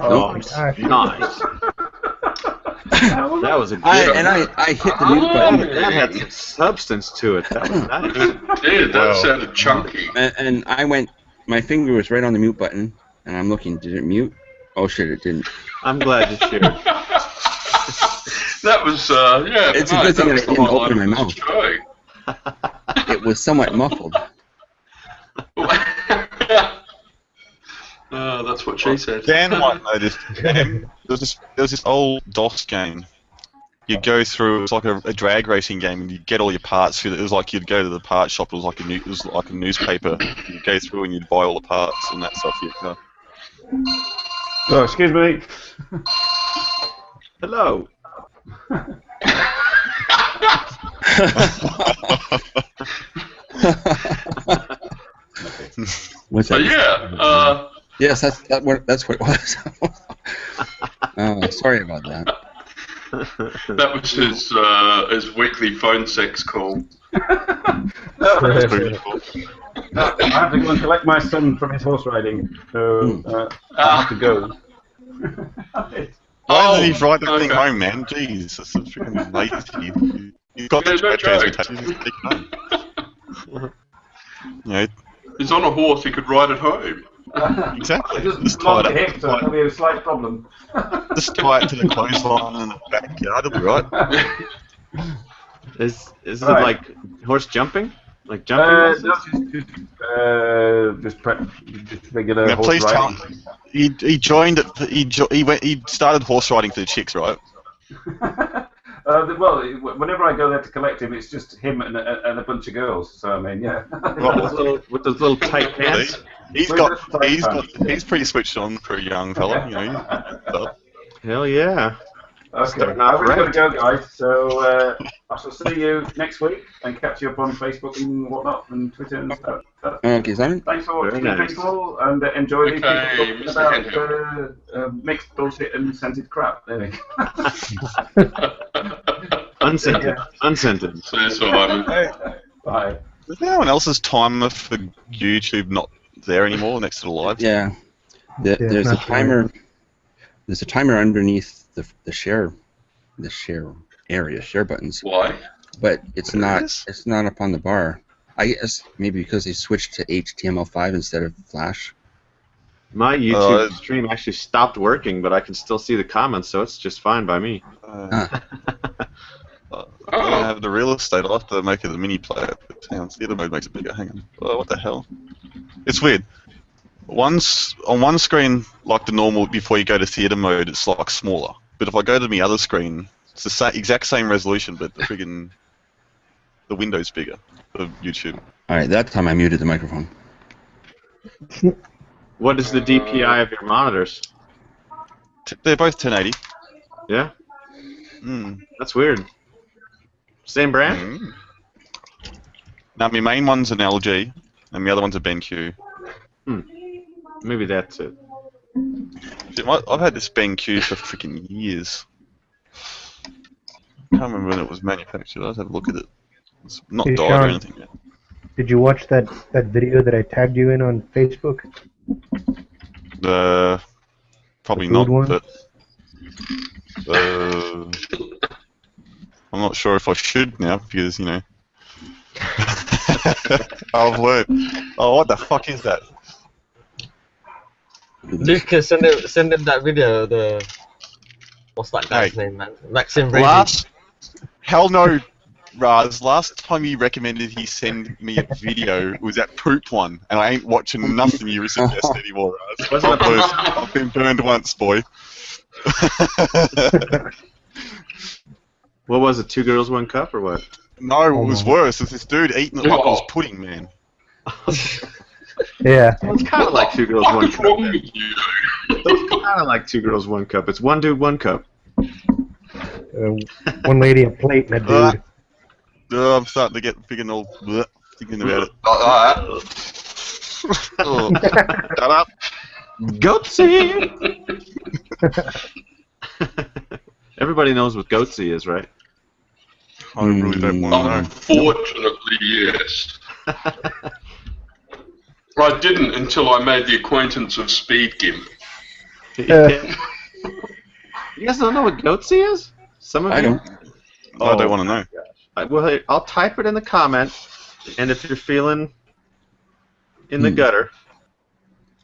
S2: Oh,
S5: my gosh.
S2: nice. That was a good
S3: I hit the mute button.
S2: that had some substance to it. That was nice.
S1: Yeah, that
S8: Wow.
S1: sounded chunky.
S3: And I went, my finger was right on the mute button, and I'm looking, did it mute? Oh shit, it didn't.
S2: I'm glad you shared.
S1: That was, yeah.
S3: It's a
S1: no,
S3: good thing
S1: that was
S3: I
S1: the
S3: didn't
S1: highlight
S3: open my
S1: of this show.
S3: It was somewhat muffled.
S1: That's what she said.
S8: Dan might know this. There was this old DOS game. You'd go through. It's like a drag racing game, and you'd get all your parts. It was like you'd go to the part shop. It was like a newspaper. You'd go through and you'd buy all the parts and that stuff.
S4: Oh, excuse me.
S2: Hello.
S3: What's
S1: But
S3: that?
S1: yeah,
S3: Yes, that's what it was. Oh, sorry about that.
S1: that was his weekly phone sex call.
S8: That's pretty cool.
S4: I have to go and collect my son from his horse riding, so I have to go.
S8: Why doesn't he ride that thing
S1: okay.
S8: home, man? Jeez, that's so freaking lazy. You've got
S1: Yeah,
S8: the
S1: no
S8: transportation.
S1: joke.
S8: Just take it home. You know,
S1: He's on a horse, he could ride it home.
S8: exactly.
S4: It doesn't
S8: Just
S4: belong
S8: tie
S4: to
S8: it
S4: him, so that'll be a slight problem.
S8: Just tie it to the clothesline in the backyard. It'll be right.
S2: Is it
S4: Right.
S2: like horse jumping? Like jumping?
S4: No, just regular
S8: Now,
S4: horse
S8: please tell
S4: riding.
S8: him. He joined it. He started horse riding for the chicks, right?
S4: Well, whenever I go there to collect him, it's just him and a bunch of girls. So I mean, yeah.
S2: With those little tight pants?
S8: He's pretty switched on for a young fella, you know.
S2: Hell yeah.
S4: Okay,
S2: Starting
S4: I've
S2: off
S4: really
S2: right.
S4: got to go, guys. So I shall see you next week and catch you up on Facebook and whatnot and Twitter and stuff.
S3: Okay, Simon.
S4: Thanks for watching,
S2: Very nice.
S4: people, and enjoy these
S1: Okay,
S4: people
S1: Mr.
S4: talking
S1: Handheld.
S4: about mixed bullshit and scented crap. There we go.
S2: Unscented.
S4: Yeah.
S2: Unscented.
S1: So, Simon.
S4: Bye.
S8: Is anyone else's timer for YouTube not there anymore next to the live?
S3: Yeah. There's a
S5: not
S3: timer. There's a timer underneath the share area, share buttons,
S1: Why?
S3: but it's
S8: There
S3: not.
S8: is?
S3: It's not up on the bar. I guess maybe because they switched to HTML5 instead of Flash.
S2: My YouTube stream actually stopped working, but I can still see the comments, so it's just fine by me.
S8: I don't have the real estate. I'll have to make it a mini player. Hang on, theater mode makes it bigger. Hang on. Oh, what the hell? It's weird. On one screen, like the normal, before you go to theater mode, it's like smaller. But if I go to the other screen, it's the exact same resolution, but the window's bigger for YouTube.
S3: Alright, that time I muted the microphone.
S2: What is the DPI of your monitors?
S8: They're both 1080.
S2: Yeah? That's weird. Same brand?
S8: Now, my main one's an LG, and the other one's a BenQ.
S2: Maybe that's it.
S8: I've had this BenQ for freaking years. I can't remember when it was manufactured. I'll have a look at it. It's not
S5: Hey,
S8: died or
S5: Sean,
S8: anything yet.
S5: Did you watch that video that I tagged you in on Facebook?
S8: Probably
S5: The
S8: not,
S5: food one?
S8: but I'm not sure if I should now because, you know. I've learned. Oh, what the fuck is that?
S6: Lucas, send him that video. What's that guy's name, man? Maxim
S8: Brady. Hell no, Raz. Last time you recommended he send me a video was that poop one, and I ain't watching nothing you suggest anymore, Raz. I've been burned once, boy.
S2: What was it? 2 girls, 1 cup, or what?
S8: No, it was worse. It's this dude eating it like it was pudding, man.
S5: Yeah.
S2: Well, it's kind of like 2 girls, 1 cup. It's kind of like 2 girls, 1 cup. It's 1 dude, 1 cup.
S5: One lady a plate and a dude.
S8: I'm starting to get freaking old thinking about it. Shut up.
S2: Goatsy! Everybody knows what goatsy is, right?
S8: I really don't want to know.
S1: Unfortunately, yes. I didn't until I made the acquaintance of Speed Gimp.
S2: You guys don't know what goatsy is? Some of you?
S3: I don't.
S8: I don't want to know.
S2: Well, hey, I'll type it in the comment, and if you're feeling in the gutter,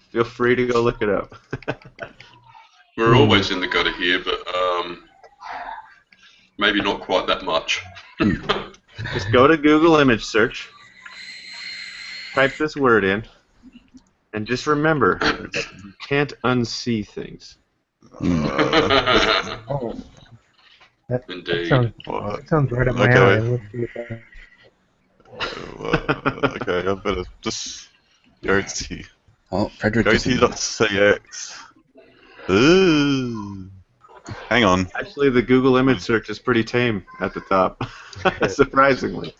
S2: feel free to go look it up.
S1: We're always in the gutter here, but maybe not quite that much.
S2: Just go to Google image search, type this word in, and just remember that you can't unsee things.
S5: That
S1: Indeed.
S5: sounds right up my alley. Let's see what that-
S8: Okay, I better just goatee.
S3: Oh, Frederick.
S8: Goatee.cx. Ooh. Hang on.
S2: Actually, the Google image search is pretty tame at the top, surprisingly.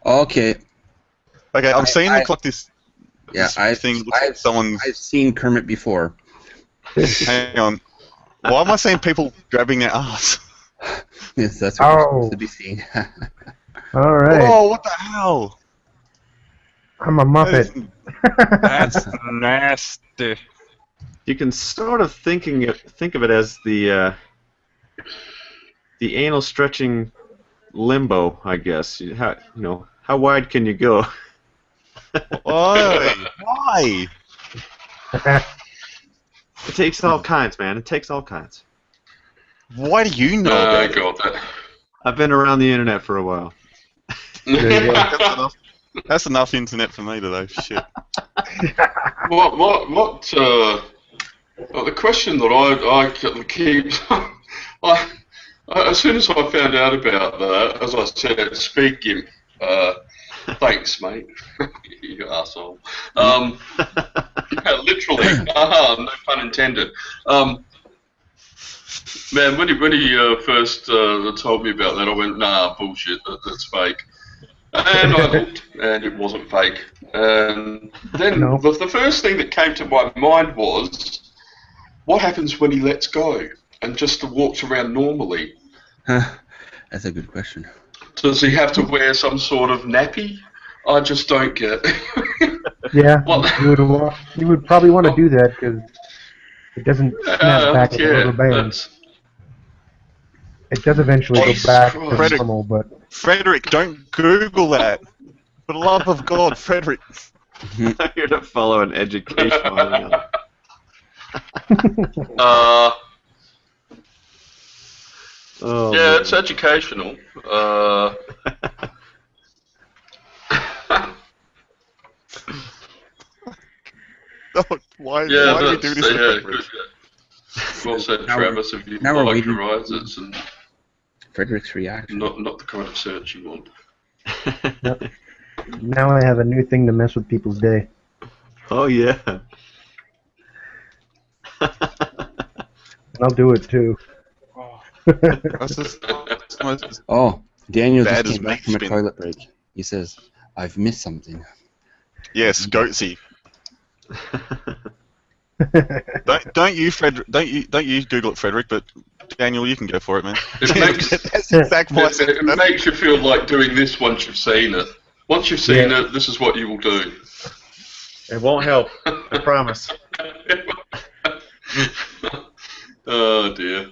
S3: Okay.
S8: Okay, I'm seeing this.
S3: Yeah,
S8: I've
S3: seen Kermit before.
S8: Hang on. Why am I seeing people grabbing their ass?
S3: Yes, that's what we're supposed to be seeing.
S5: All right.
S8: Oh, what the hell?
S5: I'm a Muppet.
S9: That's nasty.
S2: You can sort of think of it as the anal stretching limbo, I guess. How wide can you go?
S8: Why?
S2: It takes all kinds, man. It takes all kinds.
S8: Why do you know
S1: I
S8: that?
S1: got that.
S2: I've been around the internet for a while.
S8: That's enough internet for me today. Shit.
S1: The question that I keep, as soon as I found out about that, as I said, Speed Gimp, thanks, mate, you arsehole. Literally, no pun intended. Man, when he first told me about that, I went, nah, bullshit, that's fake. And I looked, and it wasn't fake. And then the first thing that came to my mind was, what happens when he lets go and just walks around normally?
S3: That's a good question.
S1: Does he have to wear some sort of nappy? I just don't get.
S5: Yeah, you would probably want to do that because it doesn't snap back like a rubber band. It does eventually go back to normal, but...
S8: Frederick, don't Google that. For the love of God, Frederick.
S2: I'm here to follow an educational hangout. Oh,
S1: Yeah,
S2: man.
S1: it's educational.
S8: Why
S1: Yeah,
S8: do we do this to
S1: good.
S8: Frederick?
S1: Well said,
S3: Now
S1: Travis. If you
S3: now we're
S1: like
S3: waiting.
S1: Horizons and
S3: Frederick's reaction.
S1: not the kind of search you want.
S5: Now I have a new thing to mess with people's day.
S2: Oh, yeah.
S5: And I'll do it too.
S8: That's just, almost
S3: Oh, Daniel
S8: Bad
S3: just
S8: as
S3: came back
S8: meat
S3: from a
S8: spin.
S3: toilet break. He says, "I've missed something."
S8: yes, goatsy. Don't you, Frederick? Don't you Google it, Frederick? But Daniel, you can go for it, man.
S1: It makes
S8: That's the exact voice.
S1: it makes you feel like doing this once you've seen it. Once you've seen it, this is what you will do.
S2: It won't help. I promise.
S1: Oh dear.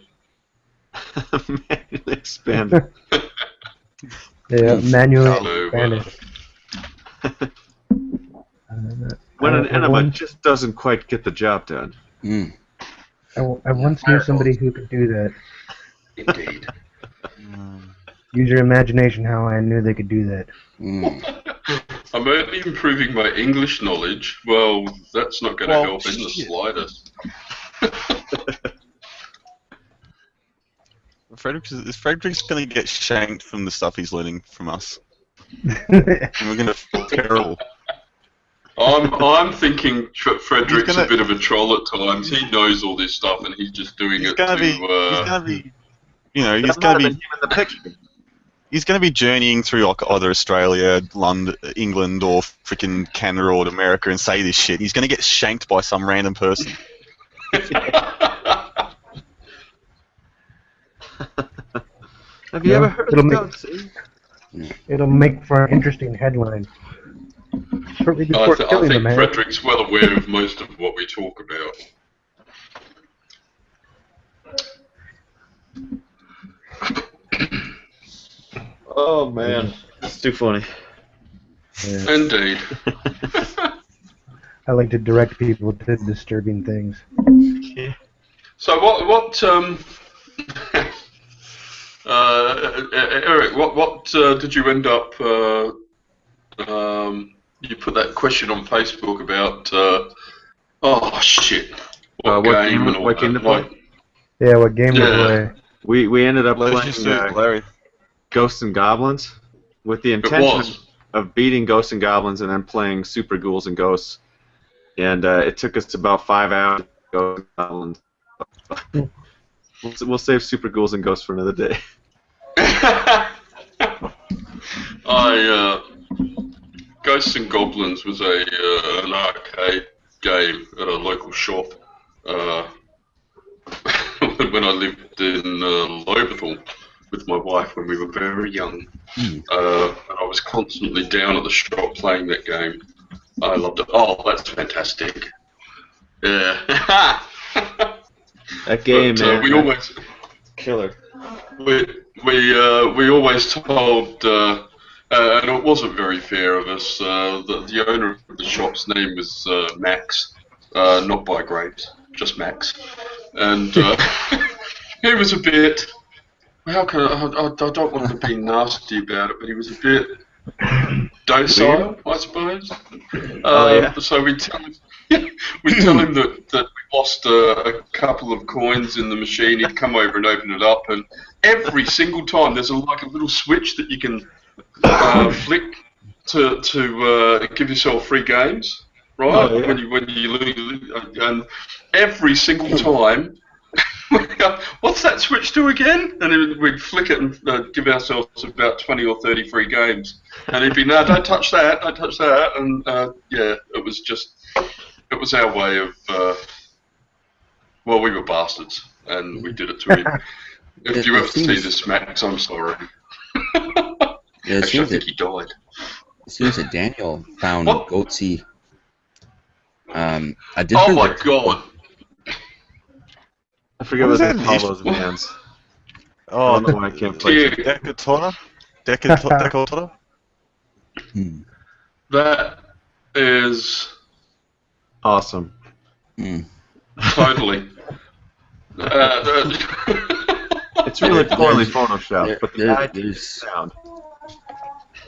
S2: Manually expanded.
S5: Yeah, manually
S1: No,
S5: Spanish.
S2: When an
S5: I
S2: enema
S5: once-
S2: just doesn't quite get the job done.
S3: Mm.
S5: I once knew somebody who could do that.
S1: Indeed.
S5: Use your imagination how I knew they could do that.
S3: Mm.
S1: I'm only improving my English knowledge. Well, that's not going to help in the slightest.
S8: Frederick's going to get shanked from the stuff he's learning from us, and we're going to feel terrible.
S1: I'm thinking Frederick's
S8: gonna-
S1: a bit of a troll at times. He knows all this stuff and he's just doing
S8: He's
S1: it
S8: going to be, you know, he's going to be.
S2: in the picture.
S8: He's going to be journeying through like either Australia, London, England, or freaking Canada or America and say this shit. He's going to get shanked by some random person.
S2: Have you ever heard
S5: it'll
S2: of
S5: make-
S2: goatsy?
S5: It'll make for an interesting headline. Shortly
S1: I,
S5: before
S1: I
S5: killing the
S1: think
S5: man.
S1: Frederick's well aware of most of what we talk about.
S2: Oh, man. It's too funny.
S5: Yeah.
S1: Indeed.
S5: I like to direct people to disturbing things.
S1: So Eric, what did you end up? You put that question on Facebook about. Oh shit! What game and all
S2: what game to
S1: that?
S2: play?
S1: Like,
S5: Yeah, what game to
S1: Yeah.
S5: play?
S2: We ended up
S8: Let's
S2: playing
S8: just do it, Larry.
S2: Ghosts and Goblins with the
S1: it
S2: intention
S1: was.
S2: of beating Ghosts and Goblins and then playing Super Ghouls and Ghosts. And it took us about 5 hours to go Ghosts and Goblins. We'll save Super Ghouls and Ghosts for another day.
S1: Ghosts and Goblins was an arcade game at a local shop when I lived in Lobethal with my wife when we were very young. And I was constantly down at the shop playing that game. I loved it. Oh, that's fantastic. Yeah.
S2: That game,
S1: But,
S2: man.
S1: we always
S2: Killer.
S1: we always told, and it wasn't very fair of us. The owner of the shop's name was Max, not by Grapes, just Max, and he was a bit. How can I don't want to be nasty about it, but he was a bit docile, I suppose. So we tell him. We tell him that we lost a couple of coins in the machine. He'd come over and open it up, and every single time there's like a little switch that you can flick to give yourself free games, right?
S2: Oh, yeah.
S1: When you lose, and every single time. What's that switch do again? And then we'd flick it and give ourselves about 20 or 30 free games. And he'd be, no, don't touch that, don't touch that. And yeah, it was our way of, well, we were bastards, and we did it to him. If you ever see this, Max, I'm sorry.
S3: Yeah,
S1: Actually, I think he died.
S3: It seems that Daniel found
S1: What?
S3: Goatsy. A
S1: Oh
S3: different.
S1: my god.
S2: I forget
S8: What
S2: what
S8: is
S2: they
S8: that
S2: call
S8: niche?
S2: those bands. I
S8: Oh,
S2: don't know why I can't play.
S1: Yeah,
S8: Decatora? Decatora?
S3: Hmm.
S1: that is
S2: Awesome.
S1: totally.
S2: It's really poorly photoshopped, but the
S3: there-
S2: guy
S3: there's-
S2: sound.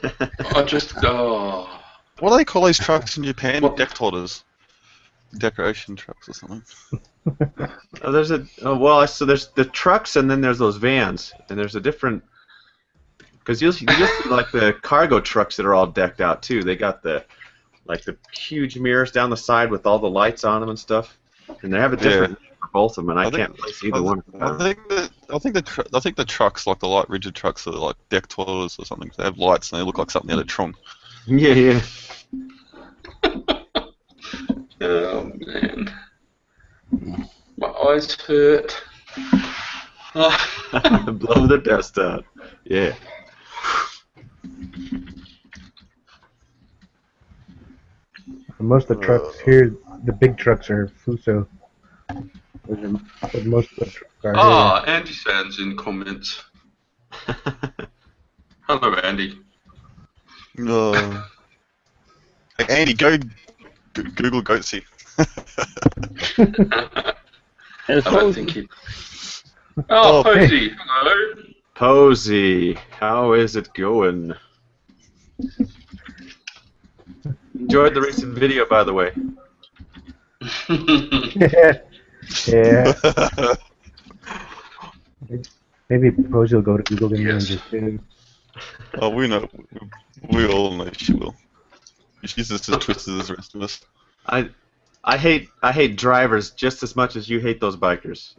S1: I just
S8: What do they call these trucks in Japan?
S1: What?
S8: Deck holders. Decoration trucks or something.
S2: So there's the trucks, and then there's those vans, and there's a different. Because you'll see like the cargo trucks that are all decked out too. They got the huge mirrors down the side with all the lights on them and stuff, and they have a different name for both of them, and I can't place either one.
S8: I think the trucks, like the light rigid trucks, are like deck toilers or something. They have lights and they look like something out of Tron.
S2: Yeah.
S1: oh man, my eyes hurt.
S2: Blow the dust out. Yeah.
S5: Most of the trucks here, the big trucks are Fuso. But most of the trucks are here.
S1: Andy Sands in comments. Hello, Andy.
S8: No. Hey, Andy, go Google Goatsy.
S1: I don't think he. Oh, Posey, hello.
S2: Posey, how is it going? Enjoyed the recent video, by the way.
S5: Yeah. Maybe Posey will go to Google Images too.
S8: Oh, we know. We all know she will. She's just as twisted as the rest of us.
S2: I hate drivers just as much as you hate those bikers.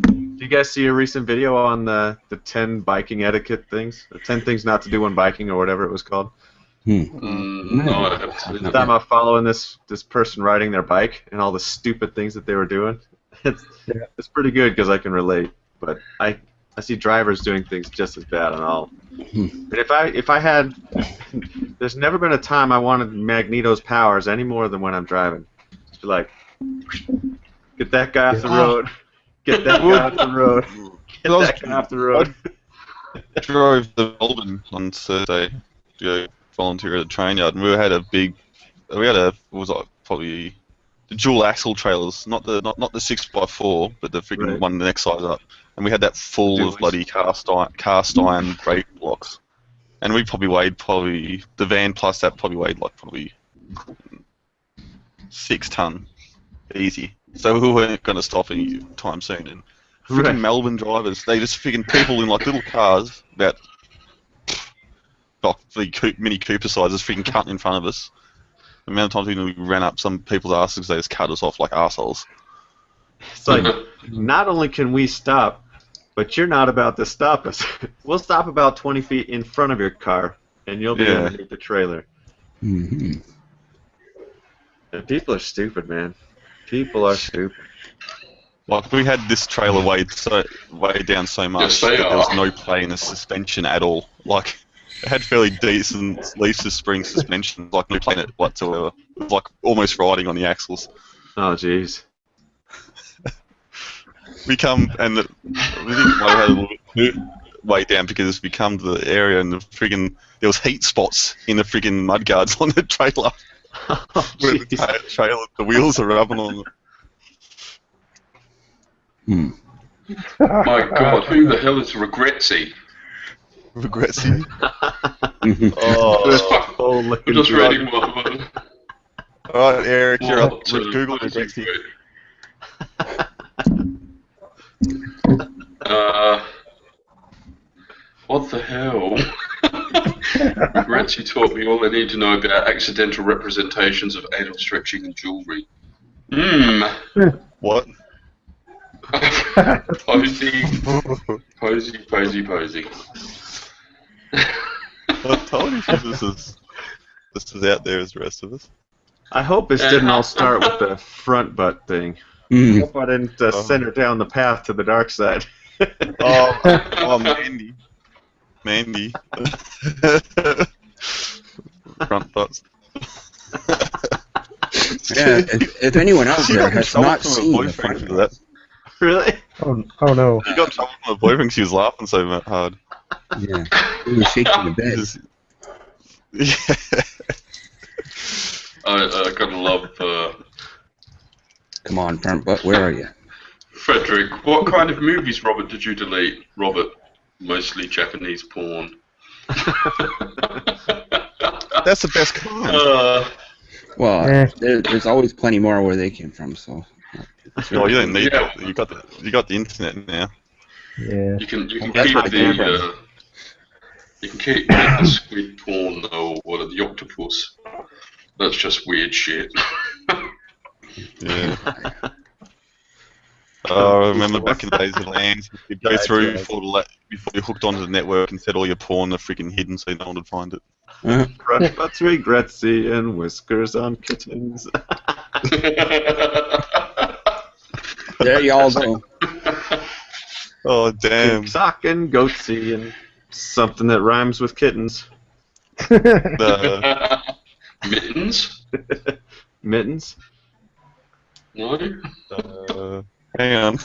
S2: Do you guys see a recent video on the 10 biking etiquette things? The 10 things not to do when biking, or whatever it was called?
S1: No, I haven't seen
S2: The
S1: it.
S2: time I'm following this person riding their bike and all the stupid things that they were doing. It's pretty good because I can relate. But I see drivers doing things just as bad and all. And if I had, there's never been a time I wanted Magneto's powers any more than when I'm driving. Just be like, get that guy off the road. Get that guy off the road. Get that guy off the road.
S8: I drove to Melbourne on Thursday to go volunteer at a train yard, and we had probably the dual axle trailers, not the 6x4, but the freaking one the next size up, and we had that full of bloody cast iron brake blocks, and we probably the van plus that probably weighed like 6 ton, easy. So we weren't going to stop any time soon. And freaking Melbourne drivers, they just freaking people in like little cars, about Mini Cooper sizes, freaking cutting in front of us. The amount of times we ran up some people's asses because they just cut us off like assholes.
S2: It's like, not only can we stop, but you're not about to stop us. We'll stop about 20 feet in front of your car, and you'll be underneath the trailer.
S3: Mm-hmm.
S2: And people are stupid, man. People are stupid.
S8: Like, we had this trailer weighed down so much that there was no play in the suspension at all. Like, it had fairly decent leaf spring suspension, like no play in it whatsoever. It was like almost riding on the axles.
S2: Oh, jeez.
S8: We think I had a little bit way down because we come to the area and there was heat spots in the friggin' mudguards on the trailer.
S2: Oh,
S8: where the wheels are rubbing on them.
S1: My God, who the hell is Regretsy?
S8: Regretsy?
S1: I'm just reading one.
S8: Alright, Eric, you're up. Google Regretsy.
S1: What the hell? Regretsy taught me all I need to know about accidental representations of anal stretching and jewellery.
S8: What?
S1: Posy.
S8: I told you this is out there as the rest of us.
S2: I hope this didn't all start with the front butt thing. I hope I didn't send her down the path to the dark side.
S8: Mandy. Front butts.
S3: Yeah, if anyone out there has not seen the front
S8: for that.
S2: Really?
S5: Oh no.
S8: She got trouble from her boyfriend. She was laughing so hard.
S3: Yeah, he was shaking the bed.
S8: Yeah.
S1: I gotta love
S3: Come on, front butt, where are you?
S1: Frederick. What kind of movies, Robert, did you delete? Robert, mostly Japanese porn.
S8: That's the best kind.
S3: Well, there's always plenty more where they came from, so.
S8: Oh, you don't need
S1: Yeah.
S8: that. You got the internet now.
S5: Yeah.
S1: You can keep
S3: That's my
S1: the
S3: favorite.
S1: you can keep the squid porn though, or the octopus. That's just weird shit.
S8: Yeah. I remember back in the days of LANs, you'd go through before you hooked onto the network and set all your porn are freaking hidden so no one would find it.
S2: Front butts regretsy and whiskers on kittens.
S3: There y'all go.
S8: Oh, damn.
S2: Sock and goatsy and something that rhymes with kittens.
S1: Mittens?
S2: Mittens?
S1: No?
S8: Hang on.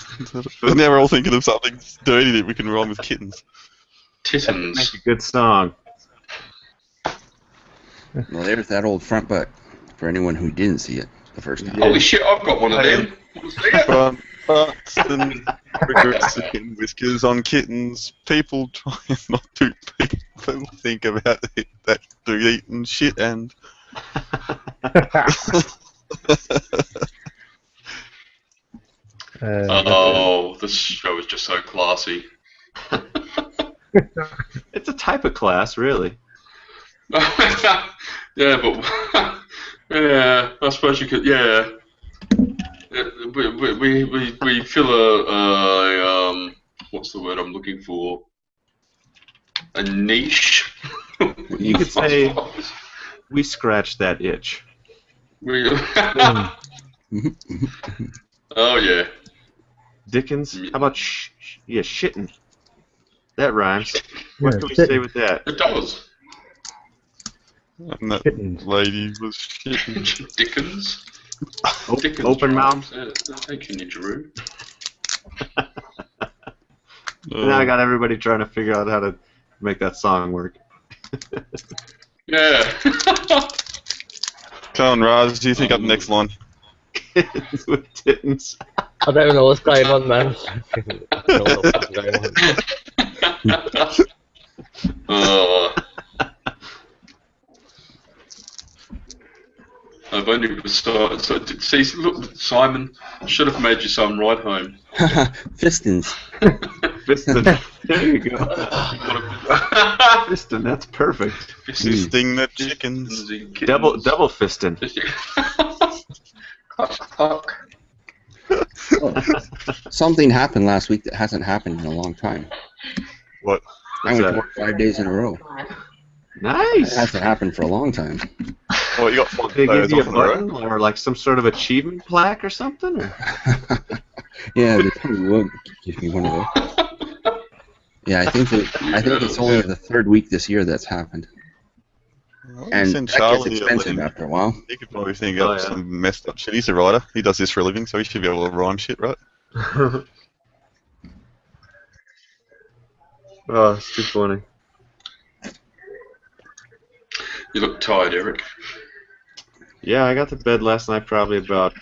S8: Now we're all thinking of something dirty that we can rhyme with kittens.
S1: Tittens.
S2: Make a good song.
S3: Well, there's that old front butt for anyone who didn't see it the first time.
S1: Holy shit, I've got one of them.
S8: Front butts and regrets and whiskers on kittens. People try not to people think about it that they're eating shit and...
S1: Oh, this show is just so classy.
S2: It's a type of class, really.
S1: Yeah, but yeah, I suppose you could. Yeah, we fill a what's the word I'm looking for? A niche.
S2: You could say we scratched that itch.
S1: Oh yeah.
S2: Dickens? How about shitting? That rhymes.
S5: Yeah,
S2: What can we say with that?
S1: It does.
S8: And that
S5: Kittens.
S8: lady was shitting.
S1: Dickens. Dickens
S2: Open
S1: rhymes.
S2: mouth.
S1: Thank you, Nijiru.
S2: Now I got everybody trying to figure out how to make that song work.
S1: Yeah.
S8: Come on, Raz, do you think up the next line?
S2: Kittens with tittens.
S6: I don't even know what's going on, man. I don't know what's going on.
S1: I've only started. So, see, look, Simon should have made you some ride home.
S3: Fistins.
S2: Fistin. There you go. Fistin, that's perfect.
S8: Fisting the chickens.
S2: Double fistin.
S1: Fuck.
S3: Oh, something happened last week that hasn't happened in a long time.
S8: What?
S3: I went to work 5 days in a row.
S2: Nice.
S3: That hasn't happened for a long time.
S8: Oh, you got 5
S2: They give
S8: days
S2: you a
S8: off in a row?
S2: button or like some sort of achievement plaque or something? Or?
S3: Yeah, they probably would give me one of those. Yeah, I think it's only the third week this year that's happened.
S8: Well,
S3: And
S8: send
S3: that gets
S8: Charlie a
S3: expensive
S8: link.
S3: after a while.
S8: He could probably think
S2: Oh,
S8: up
S2: yeah.
S8: some messed up shit. He's a writer. He does this for a living, so he should be able to rhyme shit, right?
S2: Oh, it's too funny.
S1: You look tired, Eric.
S2: Yeah, I got to bed last night probably about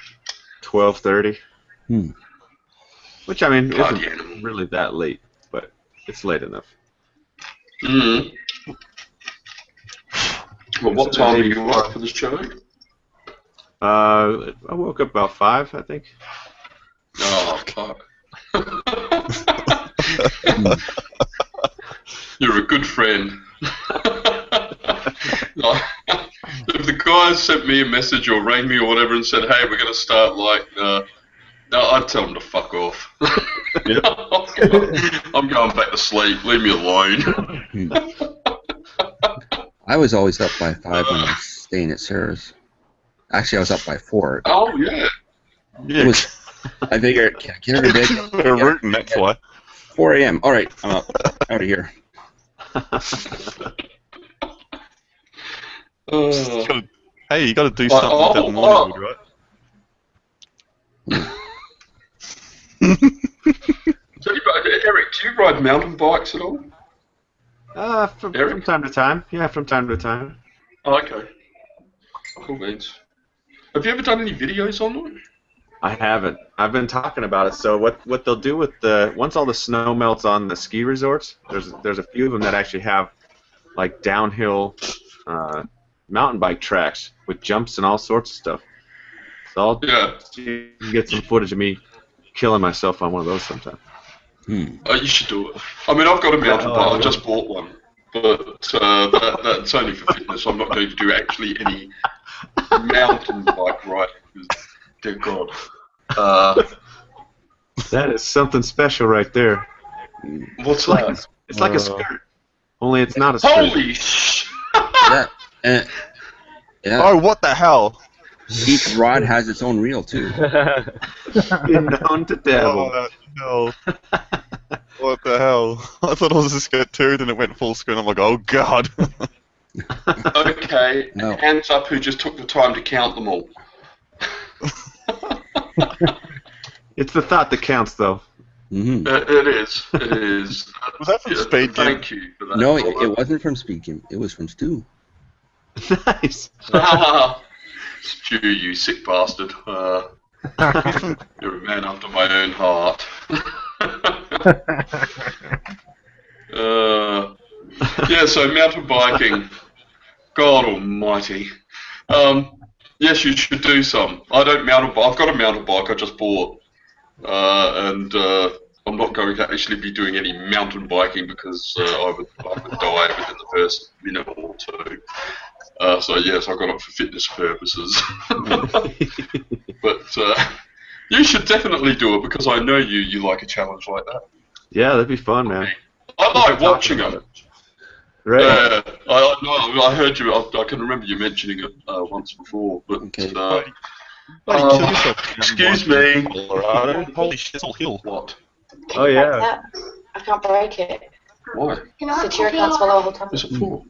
S2: 12:30. Which, I mean,
S1: Party
S2: isn't
S1: animal.
S2: really that late, but it's late enough.
S1: Mm. Well, what time are you up for this show?
S2: I woke up about 5, I think.
S1: Oh, fuck. You're a good friend. If the guys sent me a message or rang me or whatever and said, hey, we're going to start like, no, I'd tell them to fuck off. I'm going back to sleep. Leave me alone.
S3: I was always up by 5 when I was staying at Sarah's. Actually, I was up by 4.
S1: Oh, yeah.
S3: It was, I figured, can I get her to bed?
S8: They're rooting, that's why.
S3: 4 a.m. All right, I'm up. Out of here.
S8: Hey, you got to do something with that morning wood, right?
S1: So, Eric, do you ride mountain bikes at all?
S2: From time to time. Yeah, from time to time.
S1: Oh, okay. Cool beans. Have you ever done any videos on it?
S2: I haven't. I've been talking about it. So what they'll do with once all the snow melts on the ski resorts, there's a few of them that actually have like downhill mountain bike tracks with jumps and all sorts of stuff. So I'll get some footage of me killing myself on one of those sometime.
S1: Oh, you should do it. I mean, I've got a mountain bike. I just bought one, but that's only for fitness. I'm not going to do actually any mountain bike riding. Dear God.
S2: That is something special right there.
S1: What's that?
S2: It's like a skirt, only it's not a skirt.
S1: Holy sh!
S3: Yeah.
S8: Oh, what the hell?
S3: Each rod has its own reel too.
S2: You're known to dabble.
S8: Oh, no. What the hell? I thought it was a skirt too, then it went full screen. I'm like, oh god.
S1: Okay,
S3: No.
S1: hands up who just took the time to count them all.
S2: It's the thought that counts, though.
S3: Mm-hmm.
S1: It is. It is.
S8: Was that from Speed Game?
S1: Thank you for that.
S3: No, it wasn't from Speed Game. It was from Stu.
S2: Nice.
S1: Stu, you sick bastard. You're a man after my own heart. Yeah, so mountain biking. God almighty. Yes, you should do some. I don't mountain bike. I've got a mountain bike I just bought. And I'm not going to actually be doing any mountain biking because I would die within the first minute or two. So yes, I got it for fitness purposes. But you should definitely do it because I know you like a challenge like that.
S2: Yeah, that'd be fun, man.
S1: I like watching it.
S2: Right.
S1: I heard you. I can remember you mentioning it once before. But excuse me.
S8: Holy shit, it's all hill.
S1: What?
S2: Oh yeah.
S7: I can't break it.
S1: Why?
S7: The chair can't swallow a whole time.
S1: What's it for?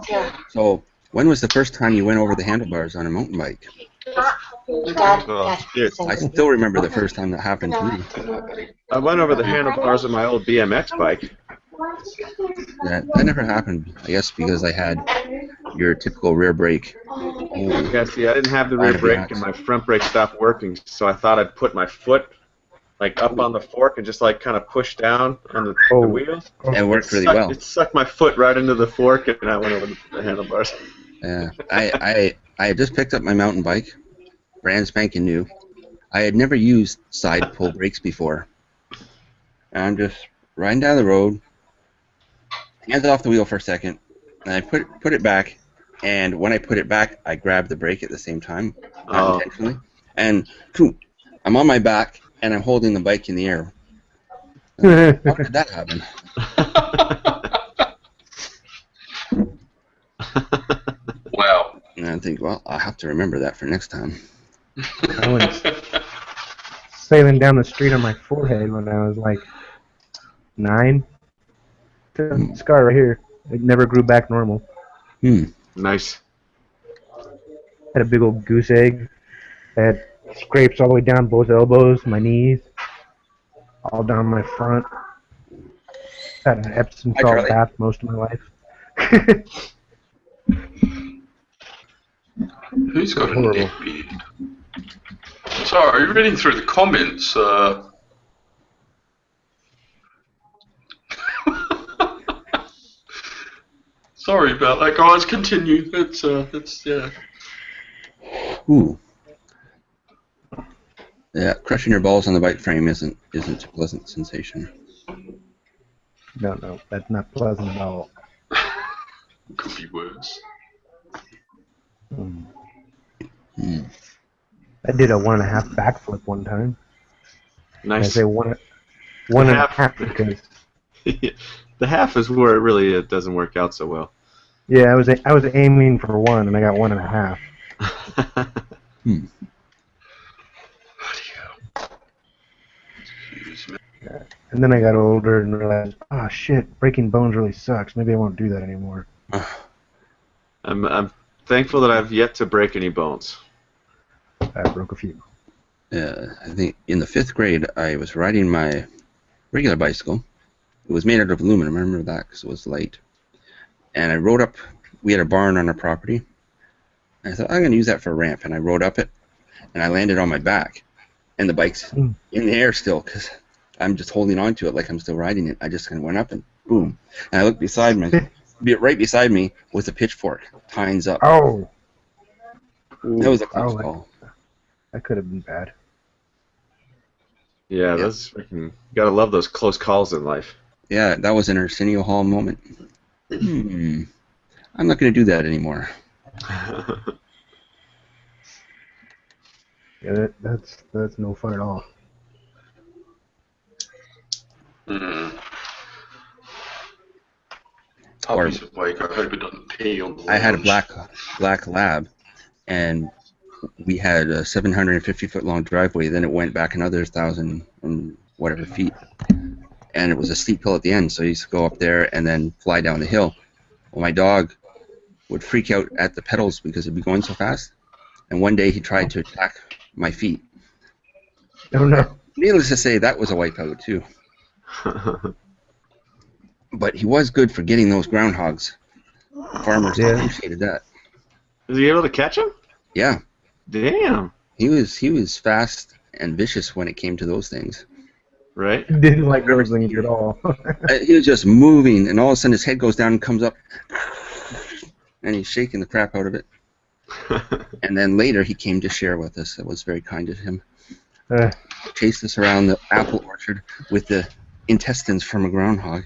S7: Yeah.
S3: So, when was the first time you went over the handlebars on a mountain bike?
S7: Dad,
S3: I still remember the first time that happened to me.
S2: I went over the handlebars of my old BMX bike.
S3: That never happened, I guess, because I had your typical rear brake.
S2: Yeah, see, I didn't have the rear brake and my front brake stopped working, so I thought I'd put my foot like up on the fork and just like kind of push down on the wheel.
S3: It worked really well.
S2: It sucked my foot right into the fork and I went over the handlebars.
S3: Yeah, I had just picked up my mountain bike, brand spanking new. I had never used side pull brakes before. And I'm just riding down the road, hands off the wheel for a second, and I put it back. And when I put it back, I grabbed the brake at the same time, not intentionally. And I'm on my back, and I'm holding the bike in the air. How did that happen?
S1: Wow.
S3: And I think, well, I'll have to remember that for next time.
S5: I went sailing down the street on my forehead when I was like 9. Scar right here. It never grew back normal.
S2: Nice.
S5: Had a big old goose egg. Had scrapes all the way down both elbows, my knees, all down my front. Had an Epsom salt bath most of my life.
S1: Who's got a neck beard? Sorry, reading through the comments. Sorry about that, guys. Continue. It's yeah.
S3: Ooh. Yeah, crushing your balls on the bike frame isn't a pleasant sensation.
S5: No, that's not pleasant at all.
S1: Could be worse.
S5: I did a 1.5 backflip one time.
S2: Nice.
S5: I say one and a half because
S2: the half is where it really doesn't work out so well.
S5: yeah, I was aiming for 1 and I got 1.5. And then I got older and realized, oh shit, breaking bones really sucks. Maybe I won't do that anymore.
S2: I'm thankful that I've yet to break any bones.
S5: I broke a few.
S3: I think in the 5th grade, I was riding my regular bicycle. It was made out of aluminum. I remember that because it was light. And I rode up we had a barn on our property. And I thought, I'm going to use that for a ramp. And I rode up it, and I landed on my back. And the bike's in the air still, because I'm just holding on to it like I'm still riding it. I just kind of went up and boom. And I looked beside me, right beside me was a pitchfork, tines up.
S5: Oh!
S3: That was a close call.
S5: That could have been bad.
S2: Yeah, those freaking. You gotta love those close calls in life.
S3: Yeah, that was an Arsenio Hall moment. I'm not going to do that anymore.
S5: Yeah, that's no fun at all.
S1: Puppy's awake. I hope it doesn't pee on the lounge.
S3: I had a black lab, and we had a 750-foot long driveway. Then it went back another 1,000 and whatever feet, and it was a steep hill at the end. So I used to go up there and then fly down the hill. Well, my dog would freak out at the pedals because it'd be going so fast. And one day he tried to attack my feet.
S5: Oh no!
S3: Needless to say, that was a wipeout too. But he was good for getting those groundhogs. The farmers appreciated that.
S2: Was he able to catch him?
S3: Yeah.
S2: Damn.
S3: He was fast and vicious when it came to those things.
S2: Right.
S5: Didn't like those things at all.
S3: He was just moving, and all of a sudden his head goes down and comes up, and he's shaking the crap out of it. And then later he came to share with us. It was very kind of him. Chased us around the apple orchard with the intestines from a groundhog.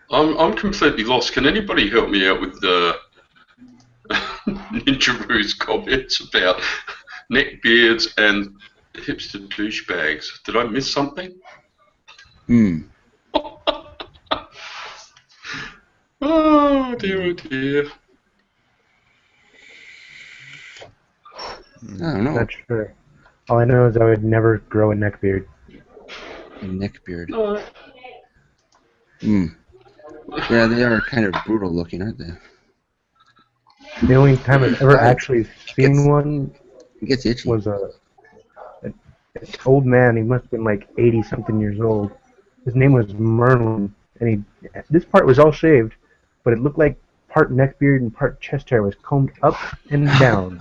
S1: I'm completely lost. Can anybody help me out with the Ninja Roo's comments about neckbeards and hipster douchebags? Did I miss something? Oh dear, oh dear.
S3: I don't know.
S5: Not sure. All I know is I would never grow a neck beard.
S3: A neck beard.
S1: No.
S3: Yeah, they are kind of brutal looking, aren't they?
S5: The only time I've ever actually seen one
S3: It gets itchy.
S5: was an old man. He must have been like 80-something years old. His name was Merlin, and this part was all shaved, but it looked like part neck beard and part chest hair was combed up and down.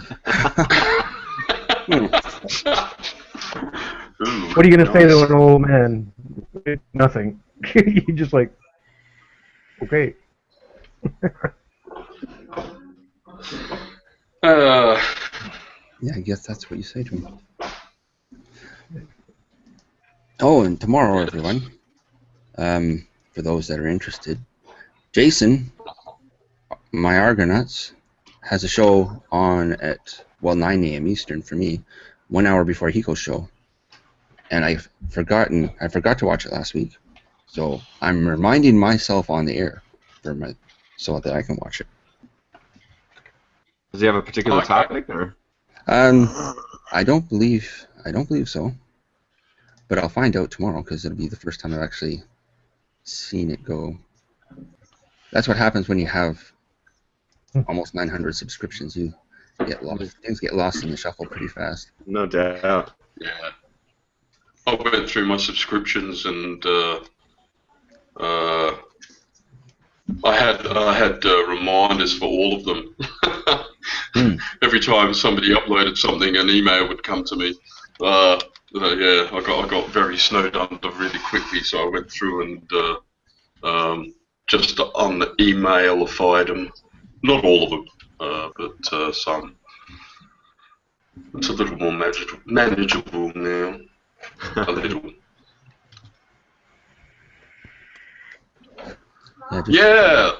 S5: What are you gonna say to an old man? Nothing. You just like, okay.
S3: Yeah, I guess that's what you say to him. Oh, and tomorrow, everyone, for those that are interested, Jason, my Argonauts, has a show on at, 9 a.m. Eastern for me, 1 hour before Hiko's show. And I forgot to watch it last week. So I'm reminding myself on the air so that I can watch it.
S2: Does he have a particular topic, or?
S3: I don't believe so. But I'll find out tomorrow because it'll be the first time I've actually seen it go. That's what happens when you have almost 900 subscriptions. You get lost. Things get lost in the shuffle pretty fast.
S2: No doubt.
S1: Yeah. I went through my subscriptions and I had reminders for all of them. Every time somebody uploaded something, an email would come to me. Yeah, I got very snowed under really quickly, so I went through and just un-emailified them. Not all of them, but some. It's a little more manageable now. A little. Yeah.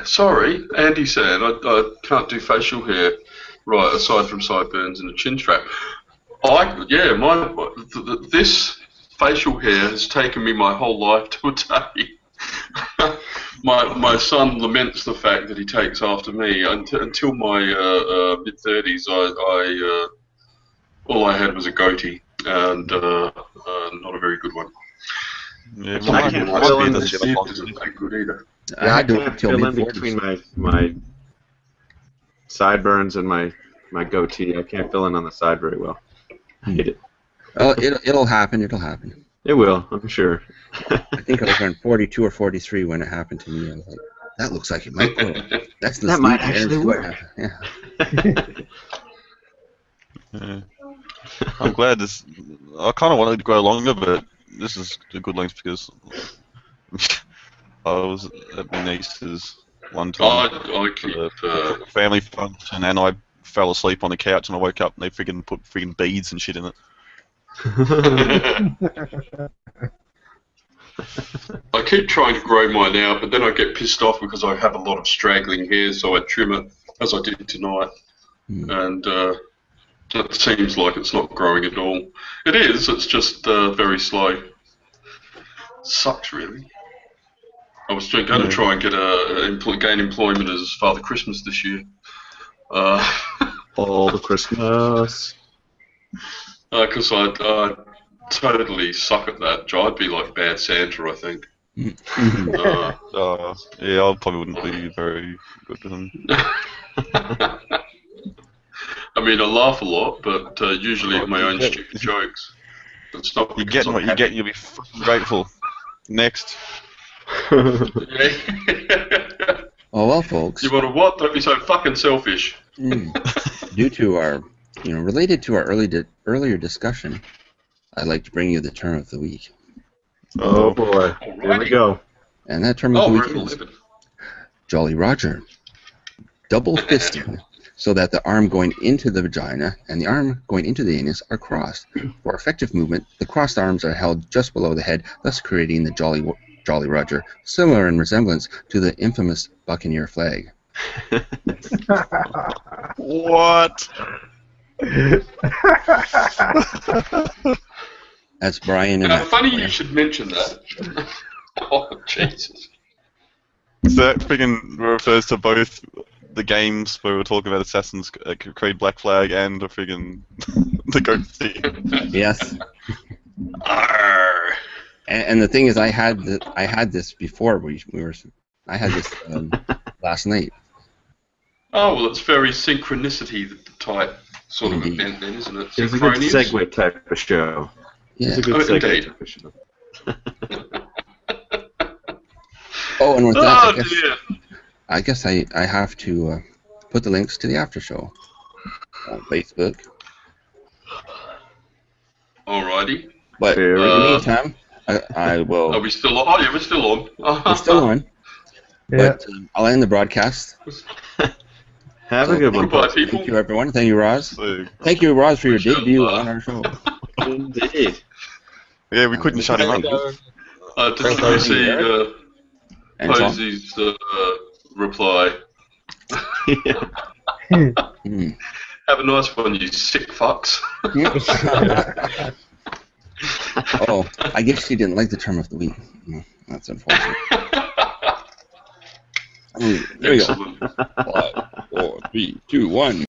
S1: Sorry, Andy said I can't do facial hair, right? Aside from sideburns and a chin strap. This facial hair has taken me my whole life to a day. My son laments the fact that he takes after me. Until my mid-30s, all I had was a goatee, and not a very good one.
S8: Yeah,
S2: I can't fill in
S1: isn't that good either.
S2: I can't fill in between my sideburns and my goatee. I can't fill in on the side very well. Hate it.
S3: Oh, it'll happen. It'll happen.
S2: It will, I'm sure.
S3: I think I was around 42 or 43 when it happened to me. I was like, that looks like it might grow. That's the
S2: That might actually work.
S3: Yeah.
S8: Yeah. I'm glad this. I kind of wanted to go longer, but this is a good length because I was at my niece's one time
S1: I keep.
S8: for a family function, and I fell asleep on the couch, and I woke up and they freaking put freaking beads and shit in it.
S1: I keep trying to grow mine out, but then I get pissed off because I have a lot of straggling hair, so I trim it as I did tonight, and it seems like it's not growing at all. It is. It's just very slow. Sucks, really. I was going to try and get gain employment as Father Christmas this year.
S2: All the Christmas.
S1: Because I totally suck at that. I'd be like bad Santa, I think.
S8: Yeah, I probably wouldn't be very good to him.
S1: I mean, I laugh a lot, but usually at my own stupid jokes. It's not.
S8: You're getting what you get, and you'll be fucking grateful. Next.
S3: Oh well, folks.
S1: You want to what? Don't be so fucking selfish.
S3: Due to our, related to our earlier discussion, I'd like to bring you the term of the week.
S2: Oh boy, here we go.
S3: And that term of the week is Jolly Roger. Double fisting, so that the arm going into the vagina and the arm going into the anus are crossed. For effective movement, the crossed arms are held just below the head, thus creating the Jolly Roger, similar in resemblance to the infamous Buccaneer flag.
S8: What?
S3: That's Brian and
S1: funny you should mention that. Oh, Jesus.
S8: So that freaking refers to both the games where we're talking about Assassin's Creed Black Flag and the freaking the goat thing.
S3: Yes. And the thing is, I had this before I had this last night.
S1: Oh well, it's very synchronicity type sort of event, then, isn't it?
S2: It's a good segue type of show.
S3: Yeah.
S2: It's a good segue type of show.
S3: Oh, and with that, I guess I have to put the links to the after show on Facebook.
S1: Alrighty.
S3: But in the meantime, I will.
S1: Are we still on? Oh yeah, we're still on.
S3: We're still on.
S5: Yeah.
S3: But I'll end the broadcast.
S2: Have a good one.
S1: Goodbye, people.
S3: Thank you, everyone. Thank you, Roz. Thank you, Roz, for your debut on our show.
S2: Indeed.
S8: Yeah, we couldn't shut him up.
S1: Did you see Posey's reply? Have a nice one, you sick fucks.
S3: Oh, I guess she didn't like the term of the week. That's unfortunate. There we go. 5, 4, 3, 2, 1.